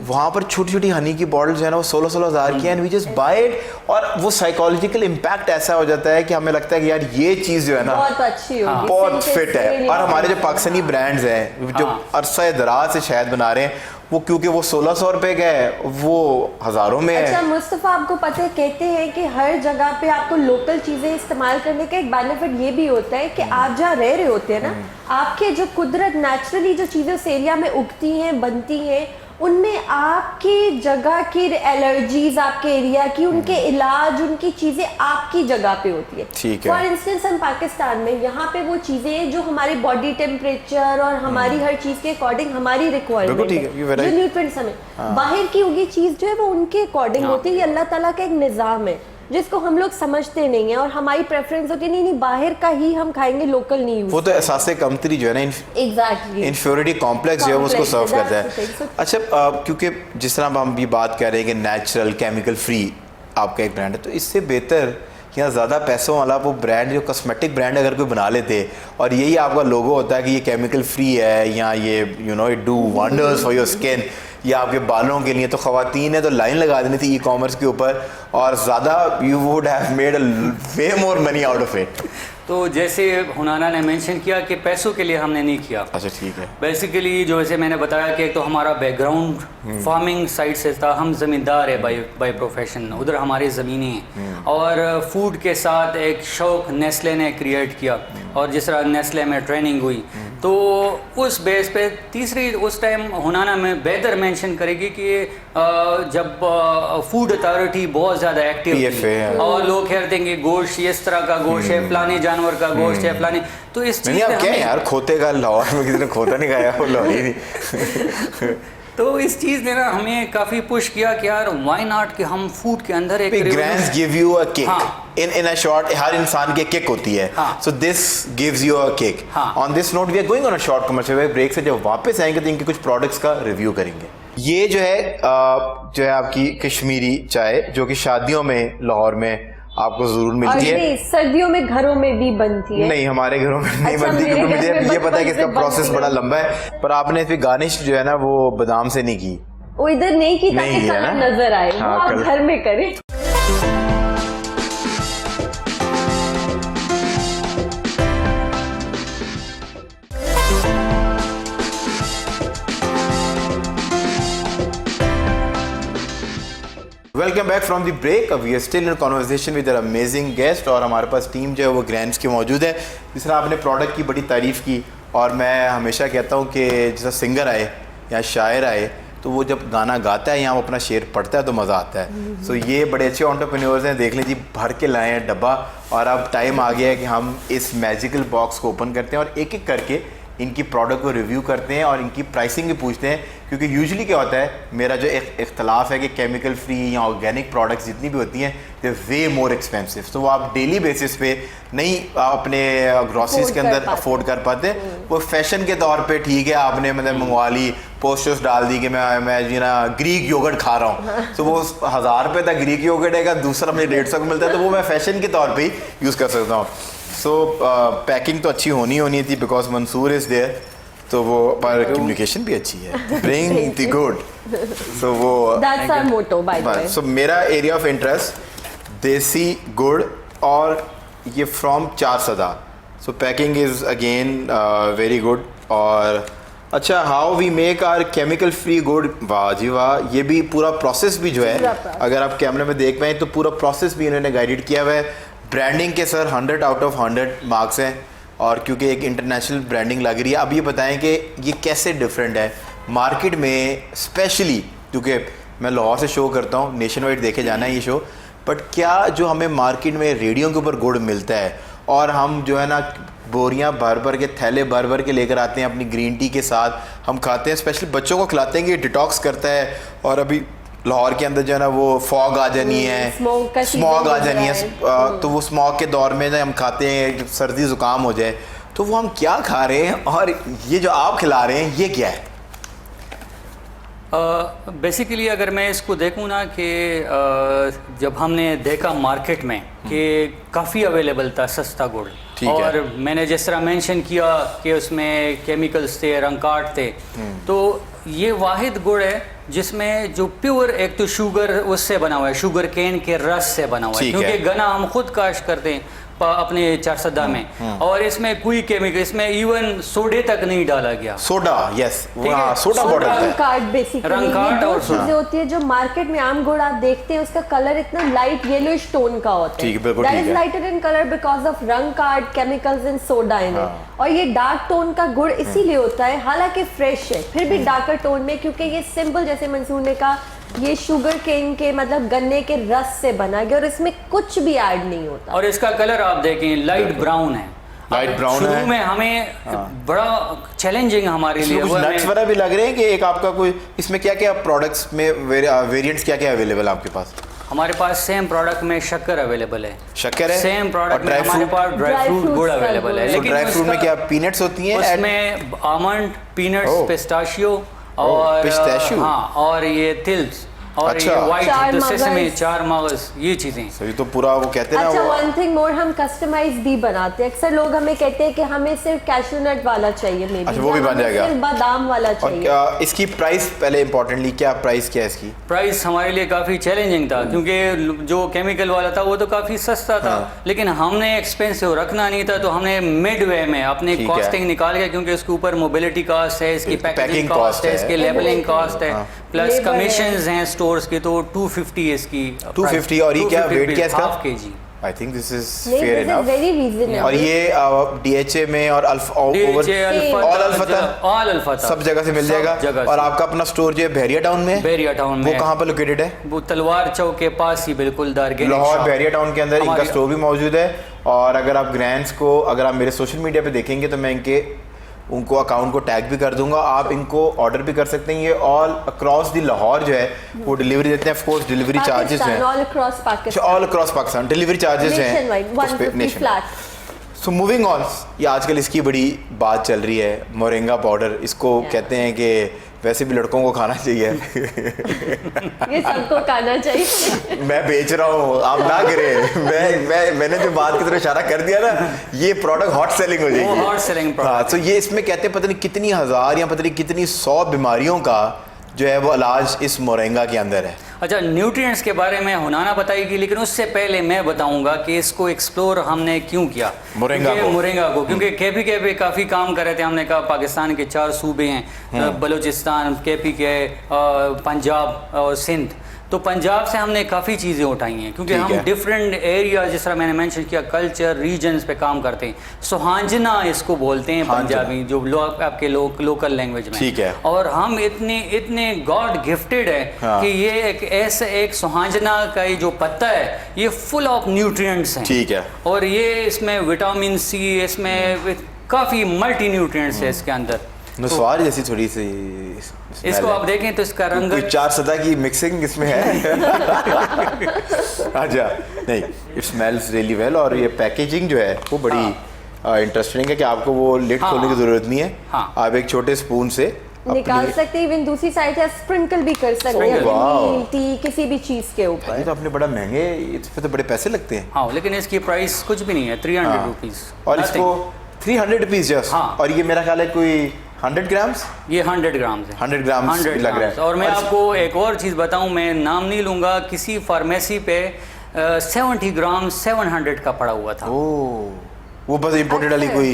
Speaker 1: वहाँ पर छोटी छोटी हनी की बॉटल्स है ना, वो 16-16 हज़ार की, and we just buy it. और वो साइकोलॉजिकल इम्पैक्ट ऐसा हो जाता है कि हमें लगता है कि यार ये चीज़ जो है ना
Speaker 2: बहुत अच्छी होगी,
Speaker 1: बहुत फिट है। और हमारे जो पाकिस्तानी ब्रांड्स हैं जो अरसा दराज से शायद बना रहे हैं, वो क्योंकि वो 1600 रुपए का है, वो हज़ारों में है।
Speaker 2: अच्छा मुस्तफ़ा, आपको पता है, कहते हैं कि हर जगह पे आपको लोकल चीज़ें इस्तेमाल करने का एक बेनिफिट ये भी होता है कि आप जहाँ रह रहे होते हैं ना, आपके जो कुदरत नेचुरली जो चीज़ें उस एरिया में उगती हैं, बनती हैं, उनमें आपकी जगह की एलर्जीज, आपके एरिया की, उनके इलाज, उनकी चीज़ें आपकी जगह पे होती है।
Speaker 1: ठीक है।
Speaker 2: फॉर इंस्टेंस हम पाकिस्तान में यहाँ पे वो चीज़ें जो हमारी बॉडी टेम्परेचर और हमारी हर चीज़ के अकॉर्डिंग हमारी रिक्वायरमेंट
Speaker 1: ठीक है, you were
Speaker 2: है,
Speaker 1: right.
Speaker 2: जो न्यूट्रिएंट्स हमें बाहर की होगी चीज़ जो है वो उनके अकॉर्डिंग होती है। ये अल्लाह ताला का एक निज़ाम है जिसको हम लोग समझते नहीं है, और हमारी प्रेफरेंस होती है नहीं बाहर का ही हम खाएंगे, लोकल नहीं यूज।
Speaker 1: वो तो एहसास कमतरी जो है ना,
Speaker 2: एग्जैक्टली
Speaker 1: इंफ्योरिटी कॉम्प्लेक्स जो है उसको
Speaker 2: Complex,
Speaker 1: सर्व करता
Speaker 2: that's the
Speaker 1: है।
Speaker 2: thing.
Speaker 1: अच्छा, क्योंकि जिस तरह हम भी बात कर रहे हैं कि नेचुरल केमिकल फ्री आपका एक ब्रांड है, तो इससे बेहतर या ज़्यादा पैसों वाला वो ब्रांड, जो कॉस्मेटिक ब्रांड अगर कोई बना लेते और यही आपका लोगो होता है कि ये केमिकल फ्री है या ये it do wonders for your skin या आपके बालों के लिए, तो ख़वातीन है तो लाइन लगा देनी थी ई कॉमर्स के ऊपर और ज़्यादा you would have made way more money out of it.
Speaker 3: तो जैसे हुनाना ने मेंशन किया कि पैसों के लिए हमने नहीं किया।
Speaker 1: अच्छा, ठीक है।
Speaker 3: बेसिकली जो जैसे मैंने बताया कि एक तो हमारा बैकग्राउंड फार्मिंग साइड से था, हम ज़मींदार है बाय प्रोफेशन, उधर हमारी ज़मीनें हैं, और फूड के साथ एक शौक़ नेस्ले ने क्रिएट किया, और जिस तरह नेस्ले में ट्रेनिंग हुई तो उस बेस पे तीसरी उस टाइम हुनाना में बेहतर मेंशन करेगी कि जब फूड अथॉरिटी बहुत ज़्यादा एक्टिव थी और लोग कहते हैं कि गोश्त इस तरह का गोश्त है, फलाने जानवर का गोश्त है, फलाने, तो इस चीज़
Speaker 1: नहीं, क्या यार, खोते का लाहौर में किसी ने खोता नहीं खाया, वो लाहौरी नहीं।
Speaker 3: तो इस चीज़ ने ना हमें काफ़ी पुश किया कि यार व्हाई नॉट कि हम फूड के अंदर एक
Speaker 1: ग्रैंड्स गिव यू अ किक।
Speaker 3: हाँ।
Speaker 1: in a short, हर इंसान की किक होती है,
Speaker 3: हाँ।
Speaker 1: so this gives you a kick।
Speaker 3: हाँ।
Speaker 1: On this note we are going on a short commercial break से जब वापस आएंगे तो इनके कुछ प्रोडक्ट्स का रिव्यू करेंगे। ये जो है आपकी कश्मीरी चाय जो कि शादियों में लाहौर में आपको जरूर मिलती है।
Speaker 2: नहीं, सर्दियों में घरों में भी बनती है।
Speaker 1: नहीं, हमारे घरों में नहीं
Speaker 2: अच्छा,
Speaker 1: बनती,
Speaker 2: मेरे
Speaker 1: क्योंकि
Speaker 2: घर में
Speaker 1: मुझे ये पता है कि इसका
Speaker 2: बचपन से
Speaker 1: प्रोसेस
Speaker 2: बनती
Speaker 1: बड़ा
Speaker 2: है।
Speaker 1: लंबा है, पर आपने इस पे गार्निश जो है ना वो बादाम से नहीं की।
Speaker 2: वो इधर नहीं की
Speaker 1: नहीं
Speaker 2: ताकि
Speaker 1: किया
Speaker 2: कलर
Speaker 1: ना?
Speaker 2: नजर आए,
Speaker 1: हाँ,
Speaker 2: वो आप
Speaker 1: कलर।
Speaker 2: घर में करें।
Speaker 1: Welcome back from the break. We are still in conversation with a amazing guest और हमारे पास टीम जो है वो ग्रैंड्स की मौजूद है। जिस तरह आपने प्रोडक्ट की बड़ी तारीफ़ की और मैं हमेशा कहता हूँ कि जैसा सिंगर आए या शायर आए तो वो जब गाना गाता है या वो अपना शेर पढ़ता है तो मज़ा आता है। सो ये बड़े अच्छे एंटरप्रेन्योर्स हैं, देख लीजिए भर के लाए हैं डब्बा, और अब टाइम आ गया है कि हम इस मैजिकल बॉक्स को ओपन करते हैं और एक एक करके इनकी प्रोडक्ट को रिव्यू करते हैं और इनकी प्राइसिंग भी पूछते हैं, क्योंकि यूजुअली क्या होता है, मेरा जो इख्तलाफ है कि केमिकल फ्री या ऑर्गेनिक प्रोडक्ट्स जितनी भी होती हैं दे वे मोर एक्सपेंसिव, तो वो आप डेली बेसिस पे नहीं अपने ग्रॉसरीज के अंदर अफोर्ड कर पाते। वो फैशन के तौर पे ठीक है, आपने मतलब मंगवा ली, पोस्टर्स डाल दी कि मैं जी ना ग्रीक योगर्ट खा रहा हूँ, तो वो 1000 रुपये तक ग्रीक योगर्ट है, दूसरा मुझे 150 को मिलता है, तो वो मैं फैशन के तौर पर ही यूज़ कर सकता हूँ। सो पैकिंग तो अच्छी होनी थी बिकॉज मंसूर इज़ देयर, तो वो पर कम्युनिकेशन भी अच्छी है, ब्रिंग द गुड, सो वो
Speaker 2: that's our motto by the way.
Speaker 1: So मेरा एरिया ऑफ इंटरेस्ट देसी गुड़ और ये फ्रॉम 4 सदा, so packing is again very good. और अच्छा, how we make our chemical free gur, वाह जी वाह, ये भी पूरा प्रोसेस भी जो है अगर आप कैमरे में देख पाएँ तो पूरा प्रोसेस भी इन्होंने गाइडेड किया हुआ है। ब्रांडिंग के सर 100 आउट ऑफ 100 मार्क्स हैं, और क्योंकि एक इंटरनेशनल ब्रांडिंग लग रही है। अब ये बताएं कि ये कैसे डिफरेंट है मार्केट में, स्पेशली क्योंकि मैं लाहौर से शो करता हूँ, नेशन वाइड देखे जाना है ये शो, बट क्या जो हमें मार्केट में रेडियो के ऊपर गुड़ मिलता है और हम जो है ना बोरियां भर भर के, थैले भर भर के लेकर आते हैं अपनी ग्रीन टी के साथ, हम खाते हैं, स्पेशली बच्चों को खिलाते हैं कि ये डिटॉक्स करता है, और अभी लाहौर के अंदर जो है ना वो फॉग आ जानी है, स्मॉग आ जानी है, तो वो स्मॉग के दौर में जब हम खाते हैं, जब सर्दी ज़ुकाम हो जाए, तो वो हम क्या खा रहे हैं और ये जो आप खिला रहे हैं ये क्या है?
Speaker 3: बेसिकली अगर मैं इसको देखूँ ना कि जब हमने देखा मार्केट में कि काफ़ी अवेलेबल था सस्ता गुड़, और मैंने जिस तरह मेंशन किया कि उसमें केमिकल्स थे, रंकाट थे, तो ये वाहिद गुड़ है जिसमें जो प्योर, एक तो शुगर उससे बना हुआ है, शुगर केन के रस से बना हुआ है, क्योंकि गन्ना हम खुद काश्त करते हैं, अपने चारसद्दा में, और इसमें कोई केमिकल, इसमें इवन सोडे तक नहीं डाला गया।
Speaker 1: सोडा, यस,
Speaker 3: ठीक है।
Speaker 1: सोडा पाउडर
Speaker 2: रंग
Speaker 1: है।
Speaker 2: कार्ड बेसिकली,
Speaker 3: रंग
Speaker 2: ये
Speaker 3: कार्ड
Speaker 2: दो
Speaker 3: और
Speaker 2: चीजें होती है जो मार्केट में आम गुड़ आप देखते हैं उसका कलर इतना लाइट येलोइश टोन का होता है।
Speaker 1: ठीक है, बिल्कुल
Speaker 2: दैट
Speaker 1: ठीक
Speaker 2: इज
Speaker 1: है।
Speaker 2: Lighter in colour because of rang card, chemicals and soda in it. और ये डार्क टोन का गुड़ इसीलिए होता है, हालांकि फ्रेश है फिर भी डार्कर टोन में, क्योंकि ये सिंपल, जैसे मंसूर ने कहा, ये शुगर केन के मतलब गन्ने के रस से बना गया और इसमें कुछ भी ऐड नहीं होता।
Speaker 3: और इसका कलर आप देखें लाइट ब्राउन है।
Speaker 1: लाइट ब्राउन है।
Speaker 3: शुरू में हमें बड़ा चैलेंजिंग हमारे लिए
Speaker 1: कुछ
Speaker 3: वो
Speaker 1: नट्स
Speaker 3: हमें-
Speaker 1: वगैरह भी लग रहे हैं कि एक आपका कोई इसमें क्या क्या प्रोडक्ट्स में वेरिएंट्स क्या क्या अवेलेबल है आपके पास?
Speaker 3: हमारे पास सेम प्रोडक्ट में शक्कर अवेलेबल है,
Speaker 1: शक्कर है,
Speaker 3: सेम
Speaker 1: और
Speaker 3: प्रोडक्ट में
Speaker 1: ड्राई
Speaker 3: हमारे
Speaker 1: फ्रूट?
Speaker 3: पास ड्राई
Speaker 2: ड्राई
Speaker 3: फ्रूट
Speaker 2: फ्रूट्स
Speaker 3: गुड़
Speaker 2: का
Speaker 3: अवेलेबल है।
Speaker 2: गुड़।
Speaker 1: तो ड्राई फ्रूट में
Speaker 3: उसका-
Speaker 1: क्या पीनट्स होती हैं?
Speaker 3: उसमें आमंड, पीनट्स,
Speaker 1: ओह।
Speaker 3: पिस्ताशियो और
Speaker 1: पिस्ताशियो।
Speaker 3: हाँ, और ये तिल्स और
Speaker 1: अच्छा।
Speaker 3: ये वाइट
Speaker 2: चार
Speaker 3: तो सेसमे,
Speaker 2: मगज।
Speaker 3: चार मगज, ये चीजें।
Speaker 1: सही, तो पूरा वो कहते हैं ना
Speaker 2: अच्छा,
Speaker 1: वो
Speaker 2: वन थिंग मोर, हम कस्टमाइज भी बनाते हैं। अक्सर लोग हमें कहते हैं कि हमें सिर्फ कैशू नट वाला चाहिए, मे
Speaker 1: अच्छा, वो भी बन जाएगा।
Speaker 2: सिर्फ बादाम वाला
Speaker 1: और
Speaker 2: चाहिए।
Speaker 1: क्या इसकी प्राइस, पहले इंपॉर्टेंटली क्या प्राइस क्या है इसकी?
Speaker 3: प्राइस हमारे लिए काफ़ी चैलेंजिंग था, क्योंकि जो केमिकल वाला था वो तो काफ़ी सस्ता था, लेकिन हमने एक्सपेंसिव रखना नहीं था, तो हमने मिड वे में अपनी
Speaker 1: ठीक है।
Speaker 3: कॉस्टिंग निकाल के, क्योंकि उसके ऊपर मोबिलिटी कॉस्ट है, इसकी
Speaker 1: पैकिंग
Speaker 3: पैकेजिंग
Speaker 1: cost
Speaker 3: कॉस्ट है,
Speaker 1: है।
Speaker 3: इसकी लेबलिंग कॉस्ट है, प्लस
Speaker 2: Labor है।
Speaker 3: कमीशंस हैं स्टोर्स की, तो 250 इसकी
Speaker 1: 250, और ये क्या weight क्या है इसका?
Speaker 3: Half KG.
Speaker 1: I think this is
Speaker 2: नहीं,
Speaker 1: fair
Speaker 2: this is
Speaker 1: enough.
Speaker 2: very reasonable।
Speaker 1: और ये डीएचए में और ओवर ऑल अल्फता सब जगह से मिल जाएगा। और आपका अपना स्टोर जो है बहरिया टाउन में है?
Speaker 3: बहरिया टाउन
Speaker 1: वो
Speaker 3: में
Speaker 1: कहाँ पर लोकेटेड है?
Speaker 3: वो तलवार चौक के पास ही, बिल्कुल दारगेन
Speaker 1: लाहौर बहरिया टाउन के अंदर इनका
Speaker 3: हमारी-
Speaker 1: स्टोर भी मौजूद है। और अगर आप ग्रैंड्स को, अगर आप मेरे सोशल मीडिया पे देखेंगे तो मैं उनको अकाउंट को टैग भी कर दूंगा, आप इनको ऑर्डर भी कर सकते हैं। ये ऑल अक्रॉस द लाहौर जो है वो डिलीवरी देते हैं। ऑफ कोर्स डिलीवरी चार्जेस हैं
Speaker 2: all across Pakistan,
Speaker 1: all across Pakistan, delivery charges हैं
Speaker 2: नेशनवाइड,
Speaker 1: उस पे
Speaker 2: 150 फ्लैट।
Speaker 1: सो मूविंग ऑन, ये आजकल इसकी बड़ी बात चल रही है, मोरिंगा पाउडर। इसको कहते हैं कि वैसे भी लड़कों को खाना चाहिए।
Speaker 2: ये सबको खाना चाहिए।
Speaker 1: मैं बेच रहा हूँ, आप ना करें। मैंने जो बात की तरफ इशारा कर दिया ना, ये प्रोडक्ट हॉट सेलिंग हो जाएगी।
Speaker 3: हॉट सेलिंग
Speaker 1: हाँ,
Speaker 3: प्रोडक्ट।
Speaker 1: तो ये इसमें कहते हैं पता नहीं कितनी हजार या पता नहीं कितनी 100 बीमारियों का जो है वो इलाज इस मोरिंगा के अंदर है।
Speaker 3: अच्छा, न्यूट्रिएंट्स के बारे में हुनाना बताएगी, लेकिन उससे पहले मैं बताऊंगा कि इसको एक्सप्लोर हमने क्यों किया,
Speaker 1: मोरिंगा को।
Speaker 3: क्योंकि केपी पे काफ़ी काम कर रहे थे। हमने कहा पाकिस्तान के 4 सूबे हैं, बलूचिस्तान, केपी के, पंजाब और सिंध। तो पंजाब से हमने काफ़ी चीज़ें उठाई हैं, क्योंकि
Speaker 1: ठीक
Speaker 3: हम
Speaker 1: है।
Speaker 3: डिफरेंट एरिया, जिस तरह मैंने मेंशन किया, कल्चर रीजन्स पे काम करते हैं। सुहांजना इसको बोलते हैं
Speaker 1: हांजना।
Speaker 3: पंजाबी, जो आपके लोकल लैंग्वेज में।
Speaker 1: ठीक है।
Speaker 3: और हम इतने गॉड गिफ्टेड है
Speaker 1: हाँ।
Speaker 3: कि ये एक सुहांजना का ये जो पत्ता है, ये फुल ऑफ न्यूट्रिएंट्स हैं।
Speaker 1: ठीक है।
Speaker 3: और ये इसमें विटामिन सी, इसमें काफ़ी मल्टी न्यूट्रिएंट्स है इसके अंदर।
Speaker 1: नुस्वार जैसी थोड़ी सी
Speaker 3: इसको आप देखें तो इसका रंग
Speaker 1: कोई 4 सदा की मिक्सिंग इसमें है। अच्छा, नहीं, इट स्मेल्स रियली वेल। और ये पैकेजिंग जो है वो बड़ी इंटरेस्टिंग है कि आपको वो लिड
Speaker 3: हाँ।
Speaker 1: खोलने की जरूरत नहीं है।
Speaker 3: हाँ।
Speaker 1: आप एक छोटे स्पून से
Speaker 2: निकाल सकते हैं, इवन दूसरी साइड से स्प्रिंकल भी कर सकते हैं
Speaker 3: Sprinkle।
Speaker 2: अपनी टी किसी भी चीज के
Speaker 1: ये
Speaker 2: ऊपर।
Speaker 1: तो अपने बड़ा महंगे, इस पे तो बड़े पैसे लगते हैं।
Speaker 3: हाँ, लेकिन इसकी प्राइस कुछ भी नहीं है, 300 रुपीज़।
Speaker 1: और इसको 300 रुपीज जस्ट।
Speaker 3: हाँ।
Speaker 1: और ये मेरा ख्याल है कोई 100 ग्राम्स
Speaker 3: ये 100 ग्राम्स है।
Speaker 1: 100 ग्राम्स
Speaker 3: 100
Speaker 1: लग रहा है।
Speaker 3: और मैं
Speaker 1: और
Speaker 3: आपको एक और चीज़ बताऊं, मैं नाम नहीं लूँगा, किसी फार्मेसी पे 70 ग्राम 700 का पड़ा हुआ था।
Speaker 1: वो बस इम्पोर्टेड वाली कोई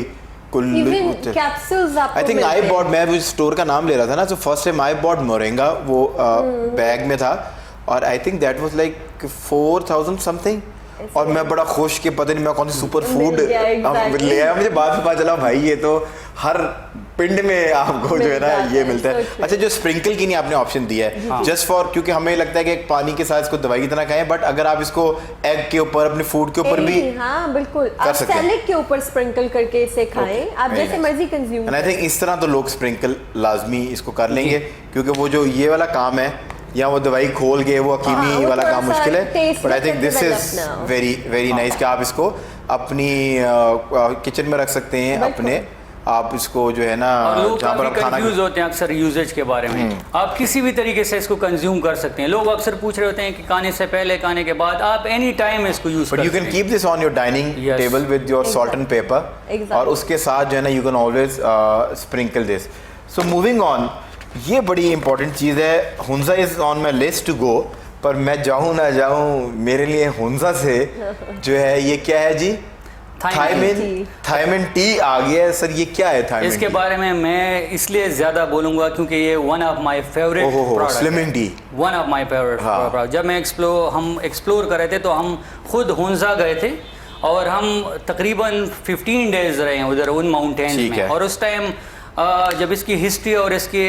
Speaker 2: इवन कैप्सूल्स आपको
Speaker 1: आई थिंक
Speaker 2: मिलते
Speaker 1: आई
Speaker 2: हैं।
Speaker 1: बॉट, मैं स्टोर का नाम ले रहा था ना, तो first time I bought moringa, वो बैग में था, और I think that was like 4000 something. और मैं बड़ा खुश कि पता नहीं मैं कौन सी सुपर फूड
Speaker 2: मिल गया, exactly।
Speaker 1: ले आया। मुझे बाद में पता चला भाई ये तो हर पिंड में आपको जो है ना
Speaker 2: मिल
Speaker 1: ये
Speaker 2: जाता
Speaker 1: मिलता है।
Speaker 2: है, so
Speaker 1: अच्छा, जो स्प्रिंकल की नहीं आपने ऑप्शन दिया है जस्ट फॉर, क्योंकि हमें लगता है कि एक पानी के साथ इसको दवाई की तरह खाएं, बट अगर आप इसको एग के ऊपर, अपने फूड के ऊपर भी,
Speaker 2: हाँ बिल्कुल,
Speaker 1: कर
Speaker 2: आप
Speaker 1: सकते हैं।
Speaker 2: सैलेड के ऊपर स्प्रिंकल करके इसे खाएं, आप
Speaker 1: very
Speaker 2: जैसे
Speaker 1: nice।
Speaker 2: मर्जी कंज्यूम
Speaker 1: एंड आई थिंक इस तरह तो लोग स्प्रिंकल लाजमी इसको कर लेंगे, क्योंकि वो जो ये वाला काम है या वो दवाई खोल के वो हकीमी
Speaker 2: वो
Speaker 1: वाला
Speaker 2: थोड़ा
Speaker 1: काम
Speaker 2: सा
Speaker 1: मुश्किल है,
Speaker 2: taste
Speaker 1: बट आई थिंक
Speaker 2: में
Speaker 1: this is
Speaker 2: develop now।
Speaker 1: Very very nice कि आप इसको अपनी किचन में रख सकते हैं
Speaker 2: बिल्कुल।
Speaker 1: अपने, आप इसको जो है ना
Speaker 3: और लोग
Speaker 1: जहाँ पर
Speaker 3: काफ़ी
Speaker 1: आप खाना,
Speaker 3: कंफ्यूज होते हैं अक्सर यूजेज के बारे में। आप किसी भी तरीके से इसको कंज्यूम कर सकते हैं। लोग अक्सर पूछ रहे होते हैं कि खाने से पहले, खाने के बाद, आप एनी टाइम इसको यूज
Speaker 1: बट
Speaker 3: कर
Speaker 1: यू कैन
Speaker 3: सकते हैं।
Speaker 1: Keep this on your dining
Speaker 3: Yes।
Speaker 1: Table with your salt and pepper,
Speaker 2: Exactly।
Speaker 1: और उसके साथ जो है ना you can always sprinkle this. So moving on, ये बड़ी इंपॉर्टेंट चीज़ है। Hunza is on my list to go, पर मैं जाऊँ ना जाऊँ, मेरे लिए हुंजा से जो है ये क्या है जी? थायमिन टी आ गया है सर, ये क्या है थायमिन?
Speaker 3: इसके बारे में मैं इसलिए ज़्यादा बोलूँगा क्योंकि ये one of my favourite product,
Speaker 1: slimming T
Speaker 3: one of my favourite product. जब मैं हम एक्सप्लोर कर रहे थे तो हम खुद हुंजा गए थे और हम तकरीबन 15 डेज रहे हैं उधर उन माउंटेन्स में। और उस टाइम जब इसकी हिस्ट्री और इसकी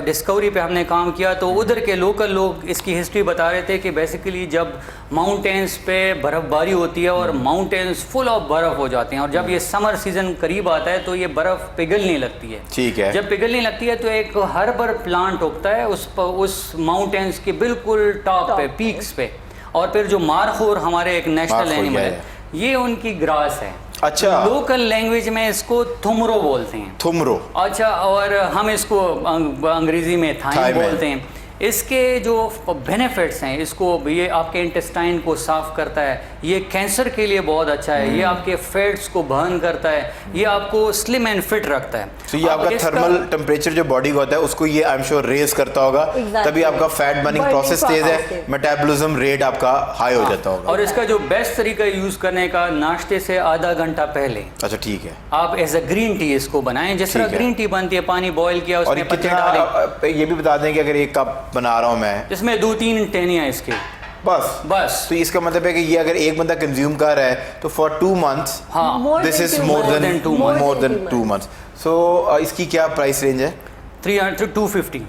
Speaker 3: डिस्कवरी पे हमने काम किया तो उधर के लोकल लोग इसकी हिस्ट्री बता रहे थे कि बेसिकली जब माउंटेन्स पे बर्फ़बारी होती है और माउंटेन्स फुल ऑफ बर्फ़ हो जाते हैं और जब ये समर सीज़न करीब आता है तो ये बर्फ़ पिघलने लगती है।
Speaker 1: ठीक है।
Speaker 3: जब पिघलने लगती है तो एक हर्बर प्लांट उगता है उस माउंटेन्स के बिल्कुल टॉप पे, पीक्स पे। और फिर जो मारखोर हमारे एक नेशनल एनिमल है, ये उनकी ग्रास है।
Speaker 1: अच्छा।
Speaker 3: लोकल लैंग्वेज में इसको थुमरो बोलते हैं।
Speaker 1: थुमरो।
Speaker 3: अच्छा, और हम इसको अंग्रेजी में थाइम बोलते हैं। इसके जो बेनिफिट्स हैं, इसको ये आपके इंटेस्टाइन को साफ करता है, ये कैंसर के लिए बहुत अच्छा है, ये आपके फैट्स को बर्न करता है, ये आपको स्लिम एंड फिट रखता है।
Speaker 1: तो ये आपका थर्मल टेम्परेचर जो बॉडी का होता है उसको ये आई एम श्योर रेज करता होगा, तभी आपका फैट बर्निंग प्रोसेस तेज है, मेटाबॉलिज्म रेट आपका हाई हो जाता होगा।
Speaker 3: और इसका जो बेस्ट तरीका यूज करने का, नाश्ते से आधा घंटा पहले।
Speaker 1: अच्छा, ठीक है।
Speaker 3: आप एज अ ग्रीन टी इसको बनाएं, जिस तरह ग्रीन टी बनती है, पानी बॉईल किया, उसमें पत्ते डाले।
Speaker 1: ये भी बता दें कि अगर एक कप बना रहा हूँ मैं,
Speaker 3: इसमें 2-3 टहनियाँ इसके बस।
Speaker 1: तो इसका मतलब है कि ये अगर एक बंदा कंज्यूम कर रहा है तो for 2 months this is more than 2 months। सो इसकी क्या प्राइस रेंज है?
Speaker 3: 300 to 250।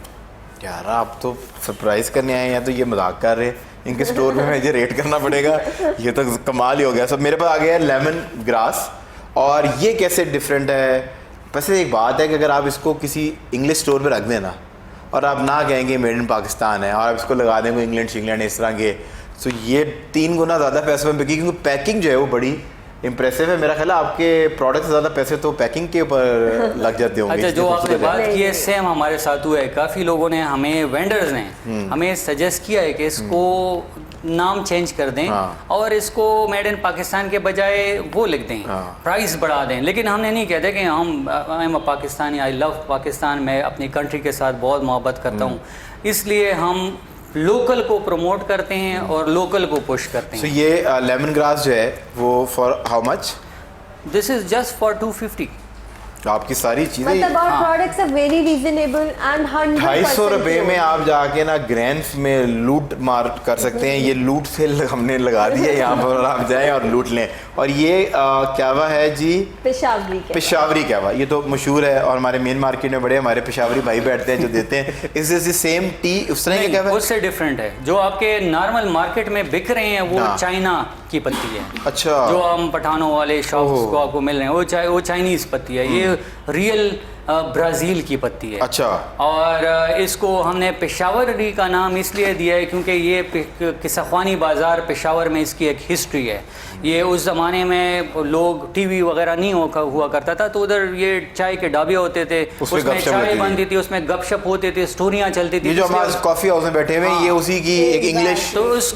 Speaker 1: यार आप तो सरप्राइज करने आए हैं, तो ये मजाक कर रहे हैं। इनके स्टोर में मुझे रेट करना पड़ेगा, ये तो कमाल ही हो गया। सब मेरे पास आ गया है लेमन ग्रास, और ये कैसे डिफरेंट है? वैसे एक बात है कि अगर आप इसको किसी इंग्लिश स्टोर पे रख देना और आप ना कहेंगे मेड इन पाकिस्तान है और आप इसको लगा देंगे इंग्लैंड इस तरह के, तो ये 3 गुना ज़्यादा पैसे में बिकी, क्योंकि पैकिंग जो है वो बड़ी इंप्रेसिव है। मेरा ख्याल है आपके प्रोडक्ट से ज़्यादा पैसे तो पैकिंग के ऊपर लग जाते होंगे।
Speaker 3: अच्छा, जो आपने बात की है सेम हमारे साथ हुआ है। काफ़ी लोगों ने हमें, वेंडर्स ने हमें सजेस्ट किया है कि इसको नाम चेंज कर दें और इसको मेड इन पाकिस्तान के बजाय वो लिख दें, प्राइस बढ़ा दें। लेकिन हमने नहीं कहते कि I am a Pakistani, I love Pakistan, मैं अपनी कंट्री के साथ बहुत मोहब्बत करता हूँ, इसलिए हम लोकल को प्रमोट करते हैं और लोकल को पुश करते हैं।
Speaker 1: तो ये लेमन ग्रास जो है वो for how much?
Speaker 3: This is just for 250।
Speaker 1: तो आपकी सारी चीजें
Speaker 2: मतलब our products are very reasonable and 100%
Speaker 1: 250 रुपये में आप जाके ना ग्रैंड्स में लूट मार कर सकते हैं। ये लूट से हमने लगा दिया यहाँ पर, और आप जाएं और लूट लें। और ये कहवा है जी, पेशावरी कहवा, ये तो मशहूर है और हमारे मेन मार्केट में बड़े हमारे पेशावरी भाई बैठते हैं जो देते हैं। इज दिस सेम टी उस तरह का?
Speaker 3: उससे डिफरेंट है। जो आपके नॉर्मल मार्केट में बिक रहे हैं वो चाइना की पत्ती है।
Speaker 1: अच्छा।
Speaker 3: जो हम पठानों वाले शॉप्स को आपको मिल रहे हैं वो चाइनीज पत्ती है, ये रियल ब्राज़ील की पत्ती है।
Speaker 1: अच्छा।
Speaker 3: और इसको हमने पेशावरी का नाम इसलिए दिया है क्योंकि ये किसाख्वानी बाज़ार पेशावर में इसकी एक हिस्ट्री है। ये उस ज़माने में लोग टीवी वगैरह नहीं हुआ करता था, तो उधर ये चाय के ढाबे होते थे, उसमें चाय बनती थी, उसमें गपशप होते थे, स्टोरियाँ चलती थी।
Speaker 1: ये जो हमारे कॉफ़ी हाउस में बैठे हुए हैं, ये उसी की एक इंग्लिश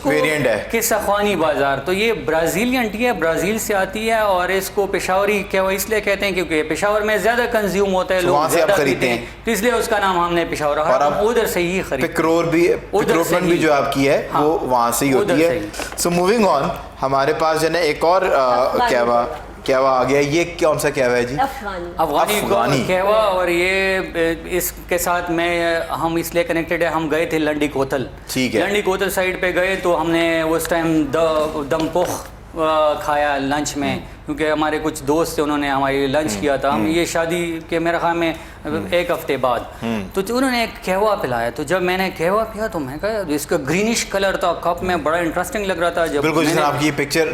Speaker 1: वेरिएंट है,
Speaker 3: किसाख्वानी बाज़ार। तो ये ब्राज़ीलियन टी है, ब्राज़ील से आती है और इसको पेशावरी क्या इसलिए कहते हैं क्योंकि पेशावर में ज़्यादा कंज्यूम होता है, लोग
Speaker 1: से आप खरीदते हैं,
Speaker 3: तो इसलिए उसका नाम हमने पेशावर, और हम उधर से ही खरीदते।
Speaker 1: पिक्रोरमन भी जो आपकी है वो वहाँ से ही होती है। सो मूविंग ऑन, हमारे पास जो है एक और कहवा आ गया। ये कौन सा कहवा है जी?
Speaker 3: अफगानी कहवा। और ये इसके साथ हम इसलिए कनेक्टेड है, हम गए थे लंडी कोतल।
Speaker 1: ठीक है।
Speaker 3: लंडी कोतल साइड पे गए तो हमने उस टाइम दमपोख खाया लंच में, क्योंकि हमारे कुछ दोस्त थे, उन्होंने हमारी लंच किया था। हम ये शादी के मेरे ख्याल में 1 हफ्ते बाद, तो उन्होंने एक कहवा पिलाया। तो जब मैंने कहवा पिया तो मैं कहा इसका ग्रीनिश कलर था कप में, बड़ा इंटरेस्टिंग लग रहा था। जब
Speaker 1: बिल्कुल आपकी पिक्चर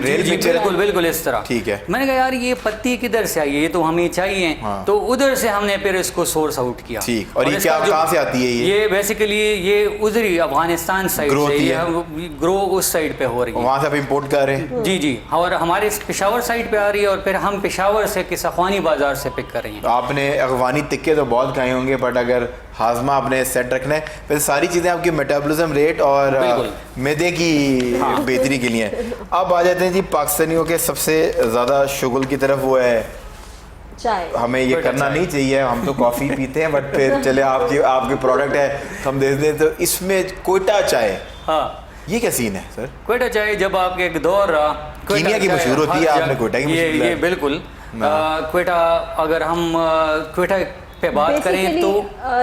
Speaker 3: बिल्कुल इस तरह।
Speaker 1: ठीक है।
Speaker 3: मैंने कहा यार ये पत्ती किधर से आई है, ये तो हमें चाहिए। तो उधर से हमने फिर इसको सोर्स आउट किया।
Speaker 1: ठीक। और ये क्या कहाँ से आती है?
Speaker 3: ये बेसिकली ये उधरी अफगानिस्तान साइड से ग्रो उस साइड पे हो रही है,
Speaker 1: वहाँ से आप इम्पोर्ट कर रहे हैं?
Speaker 3: जी। और हमारे पेशावर साइड पे आ रही है और फिर हम पेशावर से किसाख्वानी बाजार से पिक कर रहे हैं।
Speaker 1: तो आपने अफगानी टिक्के तो बहुत खाए होंगे, बट अगर हाजमा आपने सेट रखना है, फिर सारी चीज़ें आपकी मेटाबॉलिज्म रेट और मैदे की बेहतरी के लिए। अब आ जाते हैं जी पाकिस्तानियों के सबसे ज़्यादा शुगल की तरफ, वो है चाय। हमें ये करना नहीं चाहिए, हम तो कॉफ़ी पीते हैं, बट फिर चले आपके प्रोडक्ट है तो हम दे दें। तो इसमें कोयटा चाय,
Speaker 3: हाँ,
Speaker 1: ये क्या सीन है सर?
Speaker 3: कोयटा चाय जब आपके एक दौर रहा
Speaker 1: कीनिया की मशहूर होती है, आपने क्वेटा की मशहूर
Speaker 3: ये बिल्कुल क्वेटा, अगर हम क्वेटा पे बात करें तो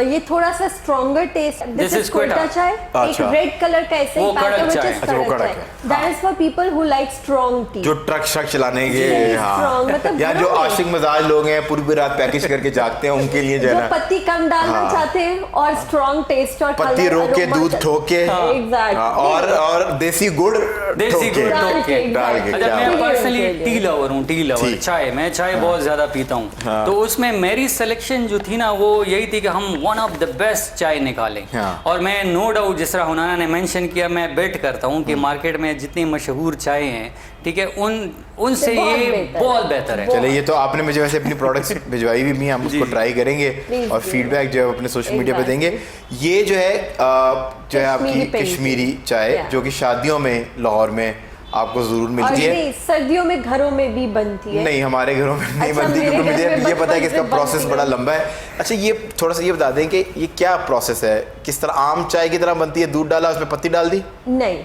Speaker 2: ये थोड़ा सा stronger taste, this is Quetta chai, एक रेड कलर का ऐसे
Speaker 3: वो कड़क
Speaker 2: पैकेट
Speaker 3: चाय।
Speaker 2: है,
Speaker 1: अच्छा, वो कड़क है।
Speaker 2: That is for people who like strong T,
Speaker 1: जो ट्रक श्रक चलाने के,
Speaker 2: strong, मतलब
Speaker 1: या जो
Speaker 2: घरों में।
Speaker 1: आशिक मजाज लोग हैं पूरी रात पैकेज करके जागते हैं, उनके लिए जो है
Speaker 2: जो
Speaker 1: ना
Speaker 2: पत्ती कम डालना चाहते हैं और स्ट्रॉन्ग टेस्ट और
Speaker 1: पत्ती
Speaker 2: colour,
Speaker 1: रोक के
Speaker 2: aroma
Speaker 1: दूध ठोक के,
Speaker 2: Exactly.
Speaker 1: और देसी गुड़
Speaker 3: देसी
Speaker 1: ठोक के,
Speaker 3: गुड़
Speaker 2: डाल
Speaker 3: ठोक के
Speaker 2: के,
Speaker 1: डाल के,
Speaker 3: अच्छा,
Speaker 1: क्या
Speaker 3: मैं
Speaker 1: बात है।
Speaker 3: पर्सनली टी लवर हूँ, टी लवर,
Speaker 1: ठीक।
Speaker 3: चाय, मैं चाय बहुत ज़्यादा पीता हूँ। तो उसमें मेरी सिलेक्शन जो थी ना वो यही थी कि हम वन ऑफ द बेस्ट चाय निकालें। और मैं नो डाउट, जिस तरह हुनाना ने मेंशन किया, मैं बेट करता हूँ कि मार्केट में जितनी मशहूर चाय हैं, ठीक है, उनसे ये बहुत बेहतर है।
Speaker 1: चलिए, ये तो आपने मुझे वैसे अपनी प्रोडक्ट्स भिजवाई भी, हम उसको ट्राई करेंगे और फीडबैक जो है अपने सोशल मीडिया पे देंगे। ये जो है आपकी कश्मीरी चाय, जो कि शादियों में लाहौर में आपको जरूर मिलती है।
Speaker 2: सर्दियों में घरों में भी बनती है।
Speaker 1: नहीं, हमारे घरों में नहीं
Speaker 2: अच्छा,
Speaker 1: बनती, क्योंकि
Speaker 2: मेरे
Speaker 1: मुझे
Speaker 2: घर में
Speaker 1: ये पता है कि इसका
Speaker 2: बचपन से
Speaker 1: प्रोसेस
Speaker 2: बनती
Speaker 1: बड़ा
Speaker 2: है।
Speaker 1: लंबा है। अच्छा, ये थोड़ा सा ये बता दें कि ये क्या प्रोसेस है, किस तरह आम चाय की तरह बनती है? दूध डाला, उसमें पत्ती डाल दी?
Speaker 2: नहीं,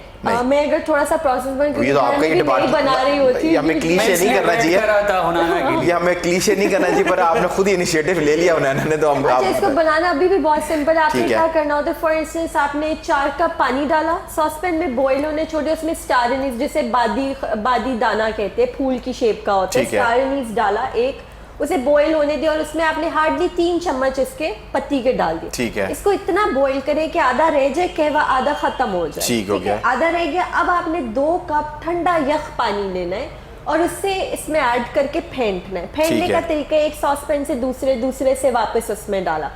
Speaker 2: मैं अगर थोड़ा सा प्रोसेस
Speaker 1: ये तो आपका ही
Speaker 2: बना रही होती है।
Speaker 1: हमें क्लीशे नहीं करना चाहिए,
Speaker 3: चाहिए।
Speaker 1: ये हमें क्लीशे नहीं करना चाहिए, पर आपने खुद ही इनिशिएटिव ले लिया हुनाना ने, तो हम
Speaker 2: अच्छा, इसको बनाना अभी भी बहुत सिंपल है। आपने
Speaker 1: ठीक है।
Speaker 2: क्या करना होता है, फॉर इंस्टेंस आपने 4 कप पानी डाला, सॉसपैन में बॉईल होने छोड़े, उसमें स्टार एनीस, जिसे बादी दाना कहते हैं, फूल की शेप का होता है,
Speaker 1: ठीक है।
Speaker 2: स्टार एनीस डाला एक, उसे बॉईल होने दिया और उसमें आपने हार्डली 3 चम्मच इसके पत्ती के डाल दिए।
Speaker 1: ठीक है।
Speaker 2: इसको इतना बॉईल करें कि आधा रह जाए, कहवा आधा खत्म हो जाए।
Speaker 1: ठीक हो गया।
Speaker 2: आधा रह गया, अब आपने 2 कप ठंडा यख पानी लेना है और उससे इसमें ऐड करके फेंटना है। फेंटने
Speaker 1: ठीक
Speaker 2: का
Speaker 1: है।
Speaker 2: तरीका एक सॉसपैन से दूसरे से वापस उसमें डाला।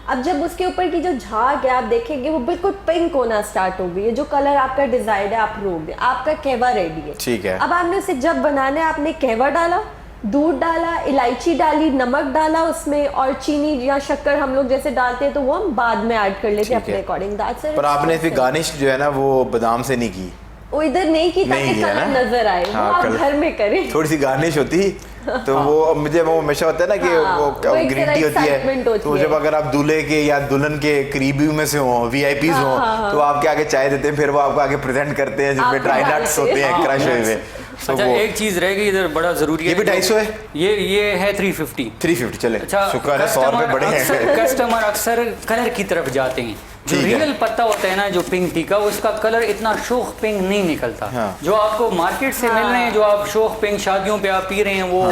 Speaker 2: अब जब उसके ऊपर की जो झाग है आप देखेंगे वो बिल्कुल पिंक होना स्टार्ट हो गई है, जो कलर आपका डिजायर्ड है आप रोक दें, आपका कहवा रेडी है।
Speaker 1: ठीक है।
Speaker 2: अब आपने उसे जब बनाना है, आपने कहवा डाला, दूध डाला, इलायची डाली, नमक डाला उसमें, और चीनी या शक्कर हम लोग जैसे डालते हैं तो वो हम बाद में ऐड कर लेते हैं
Speaker 1: ठीक है।
Speaker 2: अपने अकॉर्डिंग। That's it.
Speaker 1: पर आपने इसमें गार्निश जो है ना वो बादाम से नहीं की,
Speaker 2: वो इधर नहीं की ताकि
Speaker 1: नहीं किया
Speaker 2: कलर
Speaker 1: ना?
Speaker 2: नजर आए, वो
Speaker 1: हाँ,
Speaker 2: आप
Speaker 1: कलर।
Speaker 2: घर में करें।
Speaker 1: थोड़ी सी गार्निश होती तो वो मुझे वो हमेशा होता है ना कि
Speaker 2: हाँ,
Speaker 1: वो
Speaker 2: वो एक
Speaker 1: ग्रीन
Speaker 2: तरह
Speaker 1: टी होती
Speaker 2: excitement
Speaker 1: है,
Speaker 2: होती
Speaker 1: तो
Speaker 2: है।
Speaker 1: जब अगर आप दूल्हे के या दुल्हन के करीबी में से हो, वीआईपीज हो, तो आपके आगे चाय देते हैं, फिर वो आपको आगे प्रेजेंट करते हैं जिसमें
Speaker 2: आपको
Speaker 1: ड्राई नट्स
Speaker 2: डालते
Speaker 1: होते हैं,
Speaker 3: हैं।
Speaker 1: क्रश हुए हुए। तो
Speaker 3: अच्छा,
Speaker 1: वो
Speaker 3: एक चीज रह गई इधर, बड़ा जरूरी है।
Speaker 1: ये भी 250 है,
Speaker 3: ये है 350।
Speaker 1: 350 चले।
Speaker 3: अच्छा,
Speaker 1: शुक्र है 100 रुपए बढ़े हैं।
Speaker 3: कस्टमर अक्सर कलर की तरफ जाते हैं। जो
Speaker 1: ठीक है।
Speaker 3: रियल पत्ता होता है ना, जो पिंक टी का, उसका कलर इतना शोख पिंक नहीं निकलता।
Speaker 1: हाँ।
Speaker 3: जो आपको मार्केट से मिल रहे हैं, जो आप शोख पिंक शादियों पे आप पी रहे हैं, वो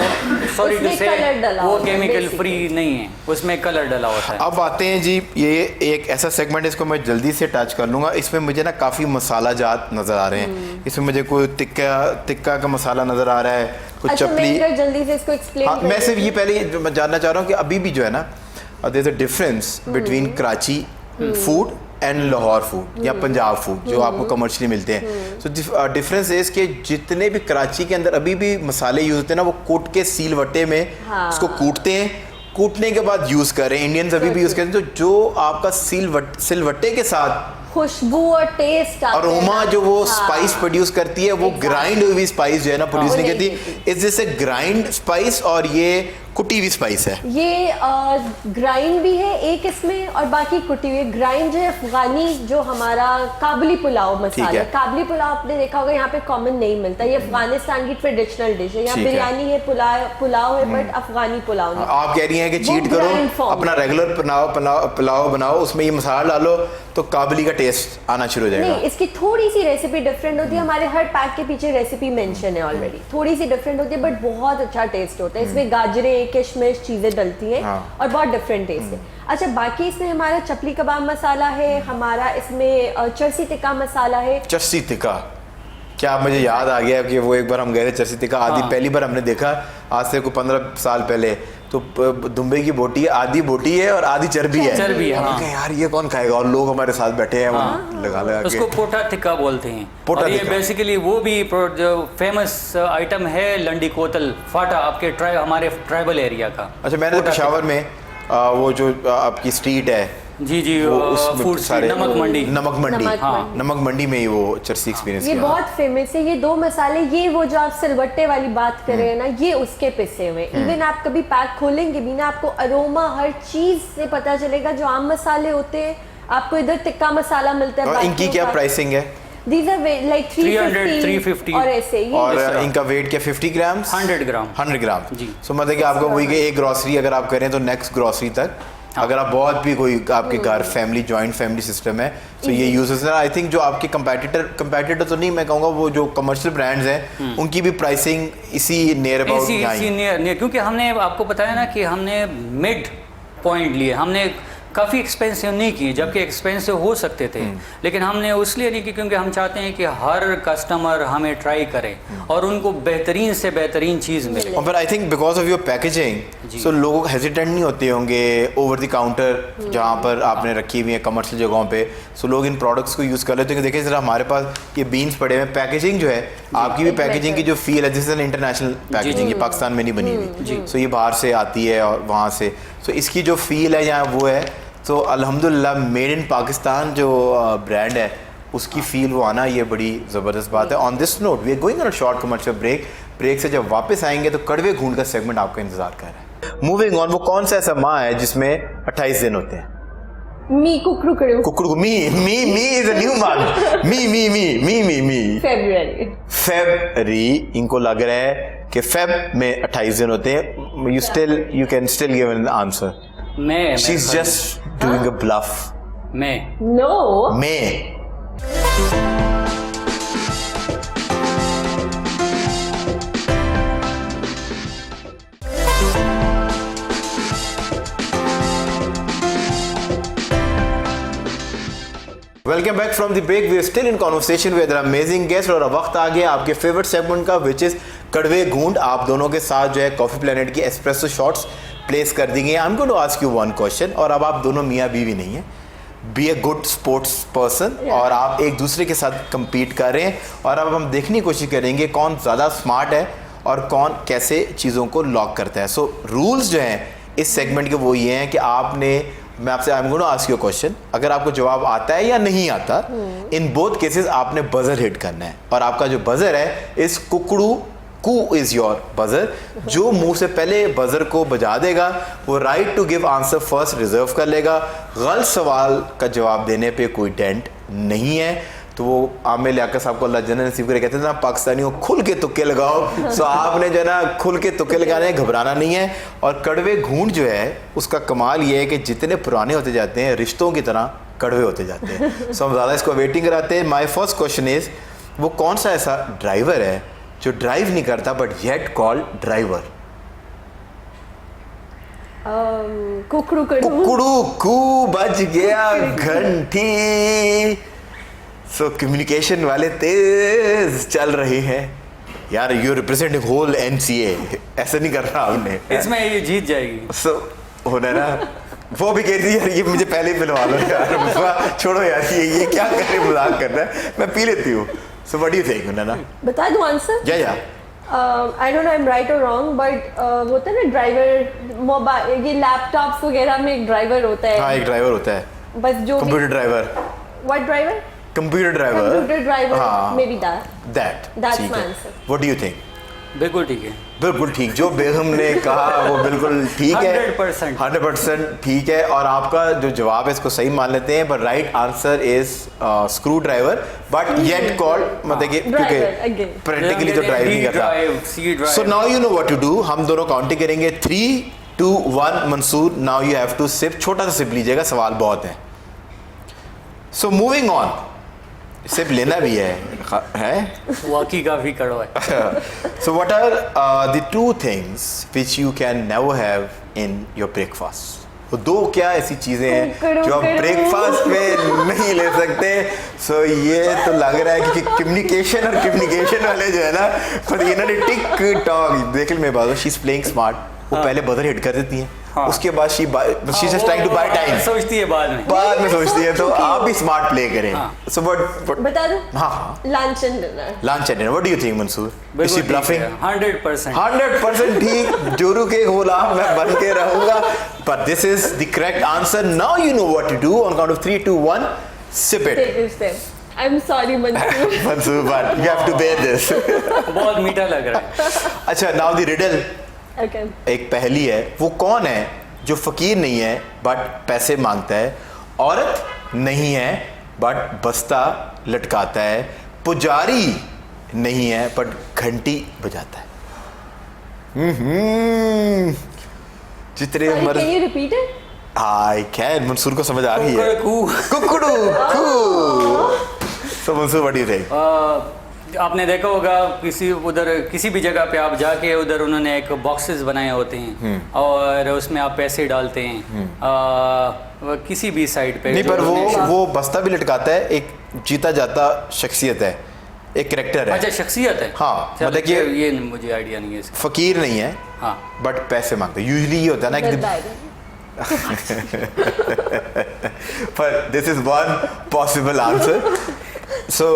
Speaker 3: सॉरी टू
Speaker 2: उसमें
Speaker 3: से
Speaker 2: colour डला
Speaker 3: वो
Speaker 2: होता है,
Speaker 3: केमिकल
Speaker 2: basically।
Speaker 3: फ्री नहीं है, उसमें कलर डला होता है।
Speaker 1: अब आते हैं जी, ये एक ऐसा सेगमेंट, इसको मैं जल्दी से टच कर लूँगा। इसमें मुझे ना काफ़ी मसाला जात नज़र आ रहे हैं। इसमें मुझे कोई टिक्का का मसाला नज़र आ रहा है, कुछ
Speaker 2: अच्छा,
Speaker 1: चपली।
Speaker 2: मैं जल्दी से इसको एक्सप्लेन
Speaker 1: हाँ, मैं सिर्फ ये पहले मैं जानना चाह रहा हूँ कि अभी भी जो है ना, there is a difference between Karachi food and Lahore food या पंजाब फूड जो आपको कमर्शियली मिलते हैं। सो डिफरेंस इज कि जितने भी कराची के अंदर अभी भी मसाले यूज होते हैं ना, वो कूट के सीलवट्टे में उसको कूटते हैं, कूटने के बाद यूज कर रहे हैं। इंडियंस अभी भी यूज करते हैं। तो जो आपका सिलवट्टे के साथ
Speaker 2: खुशबू और टेस्ट
Speaker 1: अरोमा जो वो स्पाइस प्रोड्यूस करती है, वो ग्राइंड हुई स्पाइस जो है ना प्रोड्यूस नहीं
Speaker 2: नहीं
Speaker 1: करती। Is this A grind spice और ये कुटी हुई स्पाइस है?
Speaker 2: ये ग्राइंड भी है एक इसमें और बाकी कुटी हुई। ग्राइंड जो है अफगानी, जो हमारा काबुली पुलाव मसाला
Speaker 1: ठीक है।
Speaker 2: काबुली पुलाव आपने देखा होगा यहाँ पे कॉमन नहीं मिलता, ये अफगानिस्तान की ट्रेडिशनल डिश है। यहाँ
Speaker 1: ठीक है।
Speaker 2: बिरयानी है, पुलाव है, बट अफगानी पुलाव नहीं।
Speaker 1: आप कह रही हैं कि
Speaker 2: वो
Speaker 1: चीट करो,
Speaker 2: grind form
Speaker 1: अपना रेगुलर पुलाव बनाओ, उसमें ये मसाला डालो तो काबुली का टेस्ट आना शुरू हो जाएगा।
Speaker 2: नहीं, इसकी थोड़ी सी रेसिपी डिफरेंट होती है। हमारे हर पैक के पीछे रेसिपी मेंशन है ऑलरेडी। थोड़ी सी डिफरेंट होती है बट बहुत अच्छा टेस्ट होता है। इसमें गाजरें, किशमिश चीजें डलती हैं और बहुत डिफरेंट टेस्ट है। अच्छा, बाकी इसमें हमारा चपली कबाब मसाला है, हमारा इसमें चरसी टिक्का मसाला है।
Speaker 1: चरसी टिक्का, क्या मुझे याद आ गया कि वो एक बार हम गए थे चरसी टिक्का, पहली बार हमने देखा आज से कोई 15 साल पहले। तो दुम्बे की बोटी है, आधी बोटी है और आधी चर्बी है।
Speaker 3: चर्बी है, हाँ।
Speaker 1: यार ये कौन खाएगा, और लोग हमारे साथ बैठे हैं वो लगा के।
Speaker 3: उसको पोटा टिक्का बोलते हैं।
Speaker 1: पोटा
Speaker 3: और ये
Speaker 1: टिक्का।
Speaker 3: बेसिकली वो भी जो फेमस आइटम है लंडी कोतल फाटा, आपके हमारे ट्राइबल एरिया का।
Speaker 1: अच्छा, मैंने तो
Speaker 3: पोटा
Speaker 1: पेशावर में वो जो आपकी स्ट्रीट है,
Speaker 3: जी फूड
Speaker 1: सारे
Speaker 3: नमक मंडी
Speaker 1: नमक मंडी में ही वो चरसी एक्सपीरियंस
Speaker 2: ये
Speaker 1: किया।
Speaker 2: बहुत फेमस है। ये 2 मसाले, ये वो जो आप सिलवट्टे वाली बात कर रहे हैं ना, ये उसके पिसे हुए। इवन आप कभी पैक खोलेंगे भी ना, आपको अरोमा हर चीज से पता चलेगा। जो आम मसाले होते हैं, आपको इधर टिक्का मसाला मिलता है।
Speaker 1: और इनकी क्या प्राइसिंग है?
Speaker 2: These are like 350
Speaker 3: 350
Speaker 2: और ऐसे ही।
Speaker 1: और
Speaker 3: इस तरह।
Speaker 1: इनका वेट क्या 50 ग्राम
Speaker 3: 100 ग्राम
Speaker 1: 100 ग्राम
Speaker 3: जी।
Speaker 1: सो मतलब कि आपको वही कि एक ग्रॉसरी अगर आप करें तो नेक्स्ट ग्रॉसरी तक अगर आप बहुत भी कोई आपके घर फैमिली जॉइंट फैमिली सिस्टम है तो ये यूजेस है। आई थिंक जो आपके कंपेटिटर तो नहीं मैं कहूँगा वो जो कमर्शियल ब्रांड्स हैं उनकी भी प्राइसिंग इसी नियर अबाउट
Speaker 3: इसी नियर क्योंकि हमने आपको बताया ना कि हमने मिड पॉइंट लिए, हमने काफ़ी एक्सपेंसिव नहीं किए जबकि एक्सपेंसिव हो सकते थे, लेकिन हमने उसलिए नहीं की क्योंकि हम चाहते हैं कि हर कस्टमर हमें ट्राई करे और उनको बेहतरीन से बेहतरीन चीज़ मिले।
Speaker 1: और I think because of your packaging so लोग हेजिटेंट नहीं होते होंगे ओवर द काउंटर जहाँ पर आपने रखी हुई है कमर्शियल जगहों पे, सो लोग इन प्रोडक्ट्स को यूज़ कर लेते हैं। देखिए जरा हमारे पास ये बीन्स पड़े हुए हैं, पैकेजिंग जो है आपकी भी पैकेजिंग की जो फील है, this is an international packaging, ये पाकिस्तान में नहीं बनी हुई, सो ये बाहर से आती है और वहाँ से, सो इसकी जो फील है यहाँ वो है। तो अल्हम्दुलिल्लाह मेड इन पाकिस्तान जो ब्रांड है उसकी फील वो आना ये बड़ी ज़बरदस्त बात है। On this note we are going on a short commercial break से जब वापस आएंगे तो कड़वे घूंट का सेगमेंट आपका इंतजार कर रहा है। मूविंग ऑन, वो कौन सा ऐसा माह है जिसमें 28 दिन होते हैं?
Speaker 2: मी कुकरू
Speaker 1: कुकड़ू me is a new month, me February. इनको लग रहा है कि फेब में 28 दिन होते हैं। You can still give an answer. She is just doing a bluff.
Speaker 2: No
Speaker 1: May. Welcome back from the break, we are still in conversation with amazing guest और अब वक्त आ गया आपके फेवरेट सेगमेंट का विच इज कड़वे घूंट। आप दोनों के साथ जो है कॉफी प्लेनेट की एस्प्रेसो शॉट्स प्लेस कर दी गई। I am going to ask you one question और अब आप दोनों मियाँ बीवी नहीं है, be a good sports person और आप एक दूसरे के साथ compete कर रहे हैं और अब हम देखने की कोशिश करेंगे कौन ज़्यादा स्मार्ट है और कौन कैसे चीज़ों को लॉक करता है। सो रूल्स जो हैं इस सेगमेंट के वो ये हैं कि आपने, मैं आपसे I am going to ask you question, अगर आपको जवाब आता है या नहीं आता, इन बोथ केसेस आपने बजर हिट करना है और आपका जो बजर है इस कुकड़ू कू इज योर बजर। जो मुंह से पहले बजर को बजा देगा वो right to give answer first reserve कर लेगा। गलत सवाल का जवाब देने पे कोई डेंट नहीं है। तो वो आमिर लियाकत साहब को अल्लाह जन्नत नसीब करे, कहते थे ना पाकिस्तानियों खुल के तुक्के लगाओ। सो आपने जो है ना खुल के तुक्के लगाने हैं, घबराना नहीं है। और कड़वे घूंट जो है उसका कमाल ये है कि जितने पुराने होते जाते हैं रिश्तों की तरह कड़वे होते जाते हैं। सो हम ज़्यादा इसको वेटिंग कराते हैं। माई फर्स्ट क्वेश्चन इज, वो कौन सा ऐसा ड्राइवर है जो ड्राइव नहीं करता बट येट कॉल्ड ड्राइवर? कुकड़ू कू बज गया घंटी। सो कम्युनिकेशन वाले तेज चल रहे हैं यार। यू रिप्रेजेंटिंग होल एनसीए, ऐसा नहीं करना आपने।
Speaker 3: इसमें ये जीत जाएगी।
Speaker 1: सो होना ना, वो भी कह रही है यार ये मुझे पहले ही पिलवा लो यार, छोड़ो यार ये क्या कर रहे, मजाक कर रहा है, मैं पी लेती हूँ। So what do you think, Nana?
Speaker 2: बता दूं answer?
Speaker 1: Yeah.
Speaker 2: I don't know I'm right or wrong, but वो होता है ना ड्राइवर, मोबाइल ये लैपटॉप्स वगैरह में एक ड्राइवर होता है।
Speaker 1: हाँ एक ड्राइवर होता है,
Speaker 2: बस जो
Speaker 1: computer driver.
Speaker 2: What driver?
Speaker 1: Computer driver.
Speaker 2: Computer driver.
Speaker 1: हाँ,
Speaker 2: maybe that. That's my answer.
Speaker 1: What do you think?
Speaker 3: बिल्कुल ठीक है।
Speaker 1: बिल्कुल ठीक, जो बेगम ने कहा वो बिल्कुल ठीक है,
Speaker 3: 100%
Speaker 1: ठीक है। और आपका जो जवाब है इसको सही मान लेते हैं, but right answer is screw driver, but yet called मतलब कि क्योंकि प्रैक्टिकली तो ड्राइव नहीं करता। So now you know what to do. हम दोनों काउंटिंग करेंगे 3, 2, 1। Mansoor now you have to sip, छोटा सा सिप लीजिएगा, सवाल बहुत है। सो मूविंग ऑन, सिप लेना भी है
Speaker 3: वाकई काफी कड़वा है।
Speaker 1: So what are the 2 things which you can never have in your breakfast? वो 2 क्या ऐसी चीजें हैं जो आप ब्रेकफास्ट में नहीं ले सकते? सो ये तो लग रहा है कि कम्युनिकेशन और कम्युनिकेशन वाले जो है ना, पर इन्होंने टिक टॉक देख मेरे बात, शी इज प्लेइंग स्मार्ट। वो पहले बदर हिट कर देती हैं, उसके बाद she just trying to buy time,
Speaker 3: सोचती है बाद में
Speaker 1: सोचती है। तो आप भी स्मार्ट प्ले करें। सो व्हाट
Speaker 2: बता दूं?
Speaker 1: हाँ,
Speaker 2: lunch and dinner.
Speaker 1: Lunch and dinner, what do you think Mansoor? Is she bluffing?
Speaker 3: 100%
Speaker 1: ठीक, जोरू के गुलाम मैं बन के रहूंगा, but this is the correct answer. Now you know what to do. On count of 3, 2, 1, sip it.
Speaker 2: Take this step. I'm sorry Mansoor.
Speaker 1: Mansoor, but you have to bear this.
Speaker 3: बहुत मीठा लग रहा है।
Speaker 1: अच्छा, now the riddle.
Speaker 2: Okay.
Speaker 1: एक पहेली है, वो कौन है जो फकीर नहीं है बट पैसे मांगता है, औरत नहीं है बट बस्ता लटकाता है, पुजारी नहीं है बट घंटी बजाता है। जितने
Speaker 2: Sorry,
Speaker 1: मर्ज
Speaker 2: can you repeat it?
Speaker 1: I can, Mansoor को समझ आ गई है। कुकड़ू कू। So Mansoor what do you think?
Speaker 3: आपने देखा होगा किसी भी जगह पे आप जाके उधर उन्होंने एक बॉक्सेस बनाए होते हैं और उसमें आप पैसे डालते हैं किसी भी साइड पे।
Speaker 1: नहीं, पर वो बस्ता भी लटकाता है, एक जीता जाता शख्सियत है, एक कैरेक्टर है।
Speaker 3: अच्छा, शख्सियत है।
Speaker 1: हाँ,
Speaker 3: चलो,
Speaker 1: मतलब कि
Speaker 3: ये मुझे आइडिया नहीं है इसका।
Speaker 1: फकीर नहीं है,
Speaker 3: हाँ,
Speaker 1: बट पैसे मांगते। यूजुअली ये होता है ना
Speaker 2: Good
Speaker 1: कि
Speaker 2: idea.
Speaker 1: but this is one possible answer. So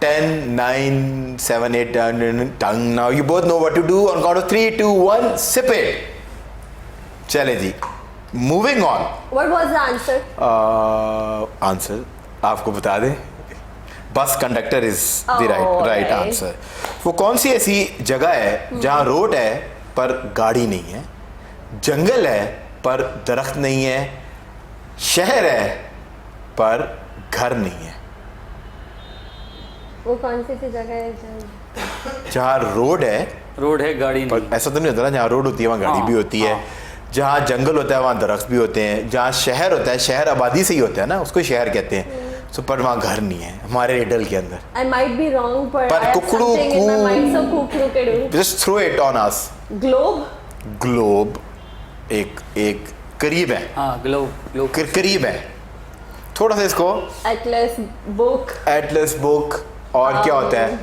Speaker 1: 10, 9, 7, 8, 10. Now you both know what to do. On count of 3, 2, 1, sip it. चले जी, moving on.
Speaker 2: What was the answer?
Speaker 1: Answer आपको बता दें, bus conductor is the right answer. वो कौन सी ऐसी जगह है जहाँ रोड है पर गाड़ी नहीं है, जंगल है पर दरख्त नहीं है, शहर है पर घर नहीं है?
Speaker 2: वो कौन सी जगह है
Speaker 1: जहाँ रोड है
Speaker 3: गाड़ी नहीं।
Speaker 1: पर ऐसा तो नहीं होता ना, जहाँ रोड होती है वहाँ गाड़ी भी होती है, जहाँ जंगल होता है वहाँ दरख्त भी होते हैं, जहाँ शहर होता है, शहर आबादी से ही होता है ना, उसको शहर कहते हैं। सो पर वहाँ घर नहीं है हमारे रिडल के अंदर।
Speaker 2: I might be wrong, but
Speaker 1: पर
Speaker 2: I have
Speaker 1: कुकड़ू
Speaker 2: something in my mind, so कुकड़ू
Speaker 1: just throw it on us.
Speaker 2: Globe?
Speaker 1: Globe एक करीब है,
Speaker 3: हाँ, ग्लोब
Speaker 1: करीब है थोड़ा सा इसको।
Speaker 2: Atlas book?
Speaker 1: Atlas book. और क्या होता है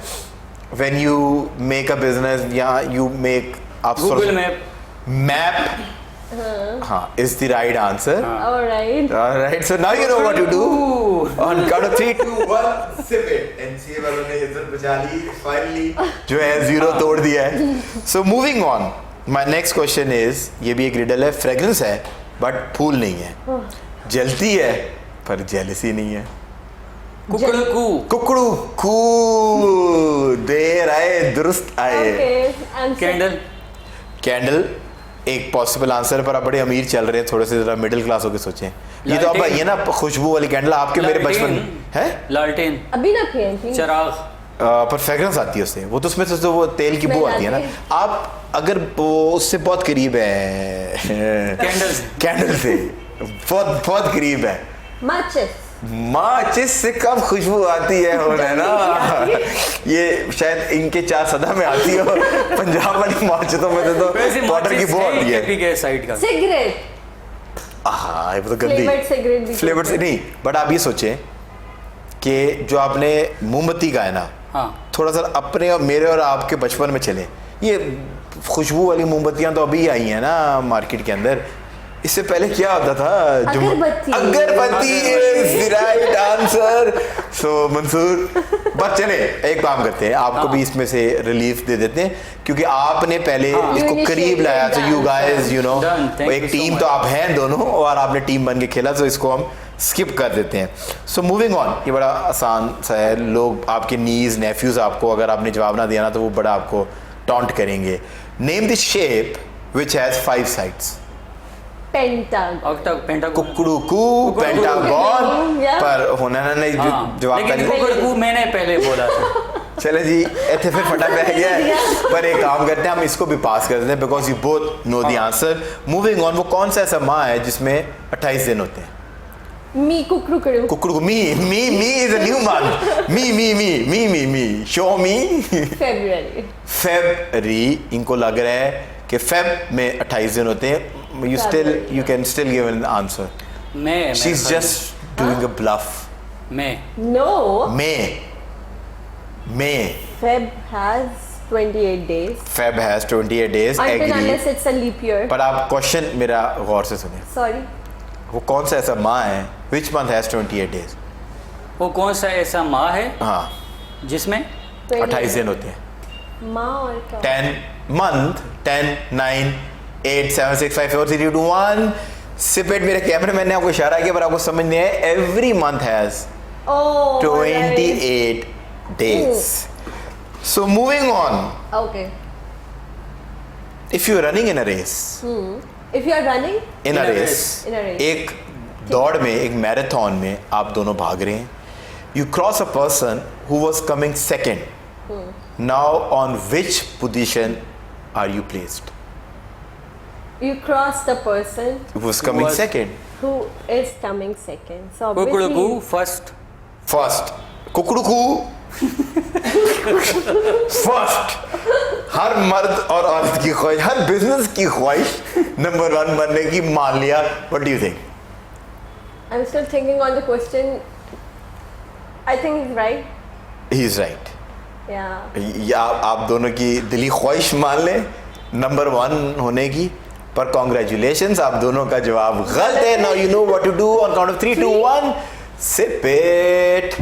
Speaker 1: when you make a business या यू मेक आप
Speaker 3: गूगल मैप।
Speaker 1: मैप, हाँ, is the right answer.
Speaker 2: Alright.
Speaker 1: Alright, so now you know what to do. On count of 3, 2, 1, sip it. NCA वालों ने इज्जत बचा ली finally, जो है जीरो तोड़ दिया है। So moving on, my next question is, ये भी एक रिडल है, फ्रेग्रेंस है बट फूल नहीं है, जलती है पर जेलसी नहीं है। कुकड़ू कू। देर आए दुरुस्त आए।
Speaker 2: Okay. Answer.
Speaker 3: कैंडल।
Speaker 1: एक पॉसिबल आंसर, पर आप बड़े अमीर चल रहे हैं, थोड़े से जरा मिडिल क्लास होके सोचें। ये तो अब ये ना खुशबू वाली कैंडल आपके मेरे बचपन है।
Speaker 3: लालटेन।
Speaker 2: अभी ना पिए
Speaker 3: चिराग।
Speaker 1: पर फ्रेग्रेंस आती है उससे, वो तो उसमें से तो वो तेल की बू आती है ना। आप अगर वो उससे बहुत करीब है कैंडल से बहुत करीब है। माचिस से कब खुशबू आती है होने ना, ये शायद इनके चार सदा में आती हो, पंजाब वाली माचिसों में तो पाउडर की बू आती है।
Speaker 2: सिगरेट?
Speaker 1: हाँ, ये तो गंदी फ्लेवर्ड से नहीं, बट आप ये सोचें कि जो आपने मोमबत्ती का है ना,
Speaker 3: हाँ,
Speaker 1: थोड़ा सा अपने और मेरे और आपके बचपन में चले, ये खुशबू वाली मोमबत्तियां तो अभी आई हैं ना मार्केट के अंदर। इससे पहले क्या होता था? अगरबत्ती इज द राइट आंसर। सो मंसूर, बस चले एक काम करते हैं, आपको भी इसमें से रिलीफ दे देते हैं क्योंकि आपने पहले इसको करीब लाया। तो यू गाइस, यू नो, एक टीम तो आप हैं दोनों और आपने टीम बन के खेला, तो इसको हम स्किप कर देते हैं। सो मूविंग ऑन, ये बड़ा आसान सा है। लोग आपके नीज नेफ्यूज आपको, अगर आपने जवाब ना दिया ना तो वो बड़ा आपको टॉन्ट करेंगे। Name the shape which has 5 sides. कुकड़ू कू, पेंटागन, पर होना ना नहीं जवाब
Speaker 3: लेकिन मैंने पहले बोला था।
Speaker 1: चले जी, ऐसे फिर फटा बह गया है, पर एक काम करते हैं, हम इसको भी पास कर देते हैं because you both know the answer. Moving on, वो कौन सा ऐसा माह है जिसमें 28 दिन होते हैं? कुकड़ू me is a new month. Me show me. February. इनको लग रहा है कि फेब में 28 दिन होते हैं। you can still give an answer. She's just doing a bluff. May.
Speaker 2: Feb has 28 days.
Speaker 1: Feb has 28 days.
Speaker 2: Unless it's a leap year.
Speaker 1: पर आप क्वेश्चन मेरा गौर से सुनिए।
Speaker 2: Sorry.
Speaker 1: वो कौन सा ऐसा माह है? Which month has 28 days?
Speaker 3: वो कौन सा ऐसा माह है
Speaker 1: हाँ
Speaker 3: जिसमें
Speaker 1: 28 दिन होते हैं?
Speaker 2: माह और क्या?
Speaker 1: 10 month, 10, 9, 8, 7, 6, 5, 4, 3, 2, 1. Sip it. मेरे कैमरामैन ने आपको इशारा किया पर आपको समझ नहीं है। Every month has 28 days. So moving on.
Speaker 2: Okay.
Speaker 1: If you are running in a race.
Speaker 2: If you are running
Speaker 1: in a race.
Speaker 2: in a race.
Speaker 1: एक दौड़ में, एक मैराथन में आप दोनों भाग रहे हैं, You cross a person who was coming second. Now on which position are you placed?
Speaker 2: You cross the person
Speaker 1: Who was coming
Speaker 3: was-
Speaker 1: second.
Speaker 2: who is coming second. So
Speaker 3: कुकुड़कू
Speaker 2: obviously,
Speaker 3: फर्स्ट,
Speaker 1: फर्स्ट कुकड़ू first. हर मर्द और औरत की ख्वाहिश, हर business की ख्वाहिश नंबर 1 बनने की। मान लिया, what do you think?
Speaker 2: I'm still thinking on the question. I think he's right.
Speaker 1: He is right.
Speaker 2: Yeah.
Speaker 1: या आप दोनों की दिली ख्वाहिश मान लें नंबर 1 होने की, पर कॉन्ग्रेचुलेशंस, आप दोनों का जवाब गलत है। Now you know what to do on count of 3 2 1 sip it.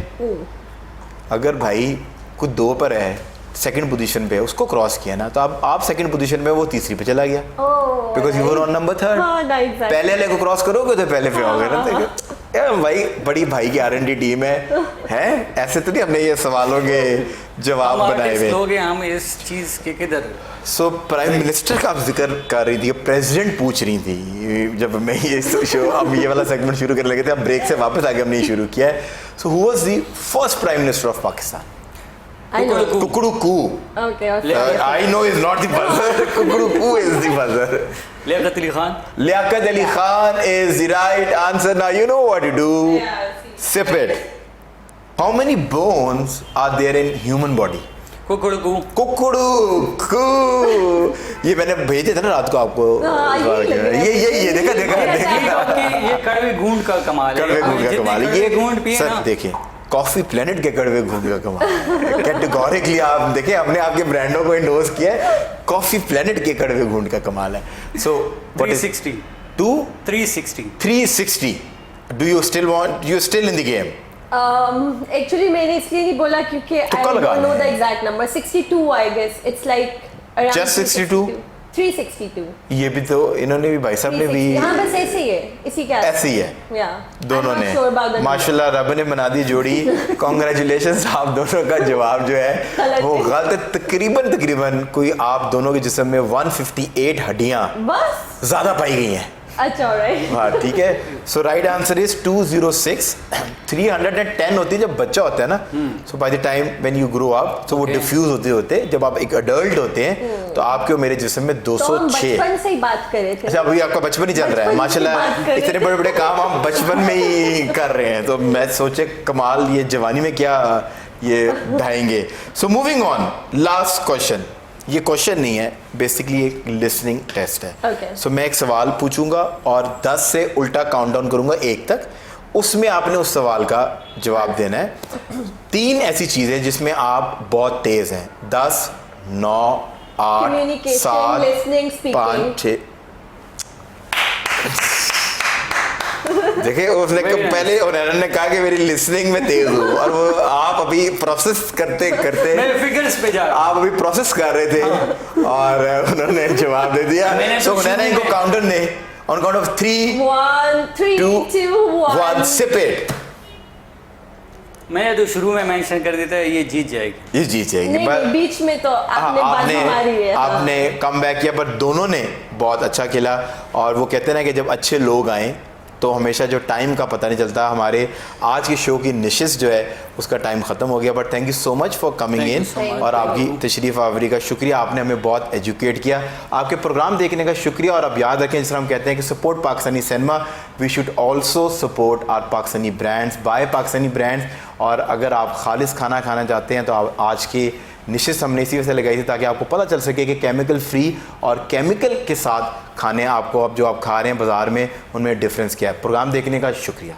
Speaker 1: अगर भाई कुछ 2 पर है, सेकंड पोजीशन पे, उसको क्रॉस किया ना, तो आप सेकंड पोजीशन में, वो तीसरी पे चला गया,
Speaker 2: Oh.
Speaker 1: Because you were on number 3।
Speaker 2: हाँ, right, right.
Speaker 1: पहले वाले को क्रॉस करोगे तो पहले पे आओगे ना। देखो यार भाई, बड़ी भाई की R&D टीम है ऐसे तो नहीं हमने ये सवालों के जवाब
Speaker 3: हम
Speaker 1: बनाए
Speaker 3: आर्टिस्ट
Speaker 1: हुए।
Speaker 3: लोग हैं, हम इस चीज़ के किधर।
Speaker 1: सो प्राइम मिनिस्टर का आप जिक्र कर रही थी, प्रेसिडेंट पूछ रही थी जब मैं ये शो, हम ये वाला सेगमेंट शुरू करने लगे थे, हम ब्रेक से वापस आके हमने ये शुरू किया है। So who was the first prime minister of Pakistan?
Speaker 2: I know.
Speaker 1: कुकड़ू
Speaker 2: Okay.
Speaker 1: I know is not the buzzer, कुकड़ू is the buzzer.
Speaker 3: Liaquat Ali Khan.
Speaker 1: Liaquat Ali Khan is the right answer. Now you know what to do. Sip it. How many bones are there in human body?
Speaker 3: कुकुड़कू।
Speaker 1: कुकड़ू। ये मैंने भेजे थे ना रात को आपको।
Speaker 2: हाँ,
Speaker 1: ये देखा।
Speaker 3: ये कड़वे घूंट का कमाल है।
Speaker 1: कड़वे घूंट का
Speaker 3: जितने
Speaker 1: कमाल है।
Speaker 3: कड़वे
Speaker 1: ये
Speaker 3: घूंट पिए
Speaker 1: सर
Speaker 3: ना,
Speaker 1: देखिए, कॉफी प्लेनेट के कड़वे घूंट का कमाल। कैटेगोरिकली आप देखिए, हमने आपके ब्रांडों को इंडोर्स किया है, कॉफी प्लेनेट के कड़वे घूंट का कमाल है। सो
Speaker 3: 360 360
Speaker 1: 360। Do you still want? You still in the game?
Speaker 2: Actually मैंने इसलिए नहीं बोला क्योंकि I
Speaker 1: तुक्का
Speaker 2: don't
Speaker 1: लगा
Speaker 2: know
Speaker 1: लिया।
Speaker 2: the exact number. 62 I guess. It's like around
Speaker 1: Just 62?
Speaker 2: 362.
Speaker 1: ये भी तो इन्होंने भी, भाई साहब ने भी
Speaker 2: 360. हाँ बस ऐसे ही है, इसी के
Speaker 1: ऐसे ही है।
Speaker 2: Yeah.
Speaker 1: दोनों
Speaker 2: I'm not
Speaker 1: ने
Speaker 2: sure about the number.
Speaker 1: माशाल्लाह रब ने बना दी जोड़ी। कॉन्ग्रेचुलेशंस, आप दोनों का जवाब जो है
Speaker 2: गलत
Speaker 1: वो
Speaker 2: है।
Speaker 1: गलत है। तकरीबन कोई आप दोनों के जिस्म में 158 हड्डियां
Speaker 2: बस
Speaker 1: ज्यादा पाई गई हैं।
Speaker 2: अच्छा alright.
Speaker 1: हाँ ठीक है। सो राइट आंसर इज 206। 310 होती है जब बच्चा होता है ना, so by the time when you grow up, तो वो डिफ्यूज होते होते जब आप एक अडल्ट होते हैं, तो आपके और मेरे जिस्म में
Speaker 2: तो हम
Speaker 1: 206।
Speaker 2: बचपन से ही बात कर रहे थे।
Speaker 1: अच्छा, अभी आपका बचपन ही चल रहा है
Speaker 2: बचपन की
Speaker 1: माशाल्लाह।
Speaker 2: बात करें।
Speaker 1: इतने बड़े बड़े काम हम बचपन में ही कर रहे हैं, तो मैं सोचे कमाल, ये जवानी में क्या ये ढाएंगे। So moving on, last question. ये क्वेश्चन नहीं है, बेसिकली एक लिसनिंग टेस्ट है।
Speaker 2: Okay.
Speaker 1: सो मैं एक सवाल पूछूंगा और 10 से उल्टा काउंट डाउन करूंगा 1 तक, उसमें आपने उस सवाल का जवाब देना है। 3 ऐसी चीजें जिसमें आप बहुत तेज हैं। 10 9 8
Speaker 2: Communication,
Speaker 1: 7
Speaker 2: listening, speaking.
Speaker 1: 5 6। देखिए उसने
Speaker 3: Very nice.
Speaker 1: पहले उन्होंने ने कहा कि मेरी लिसनिंग में तेज हूँ, और वो आप अभी प्रोसेस करते करते
Speaker 3: मैं फिगर्स पे जा रहा हूँ।
Speaker 1: आप अभी प्रोसेस कर रहे थे और उन्होंने जवाब दे दिया।
Speaker 3: मैंने
Speaker 1: सो
Speaker 3: तो
Speaker 1: उन्होंने
Speaker 3: शुरू
Speaker 1: इनको
Speaker 3: में-
Speaker 1: काउंटर ने on count of 3
Speaker 2: 1 3
Speaker 1: 2
Speaker 2: 2 1
Speaker 1: 1 sip it.
Speaker 3: मैंने तो शुरू में मेंशन कर देता है, ये जीत जाएगी।
Speaker 1: ये जीत जाएगी।
Speaker 2: नहीं, नहीं, बीच में तो आपने बाजी मारी है। हाँ।
Speaker 1: आपने कम बैक किया, पर दोनों ने बहुत अच्छा खेला। और वो कहते हैं ना कि जब अच्छे लोग आए तो हमेशा जो टाइम का पता नहीं चलता। हमारे आज की शो की निशिस जो है उसका टाइम ख़त्म हो गया, but thank you so much for coming
Speaker 3: Thank you
Speaker 1: in,
Speaker 3: so much.
Speaker 1: और आपकी तशरीफ़ आवरी का शुक्रिया। आपने हमें बहुत एजुकेट किया। आपके प्रोग्राम देखने का शुक्रिया। और अब याद रखें, जिस तरह हम कहते हैं कि support Pakistani cinema, we should also support our Pakistani brands, buy Pakistani brands. और अगर आप खालिस खाना खाना चाहते हैं तो आप आज के निशित हमने इसी वजह से लगाई थी ताकि आपको पता चल सके कि केमिकल फ्री और केमिकल के साथ खाने आपको अब जो आप खा रहे हैं बाज़ार में, उनमें डिफरेंस क्या है। प्रोग्राम देखने का शुक्रिया।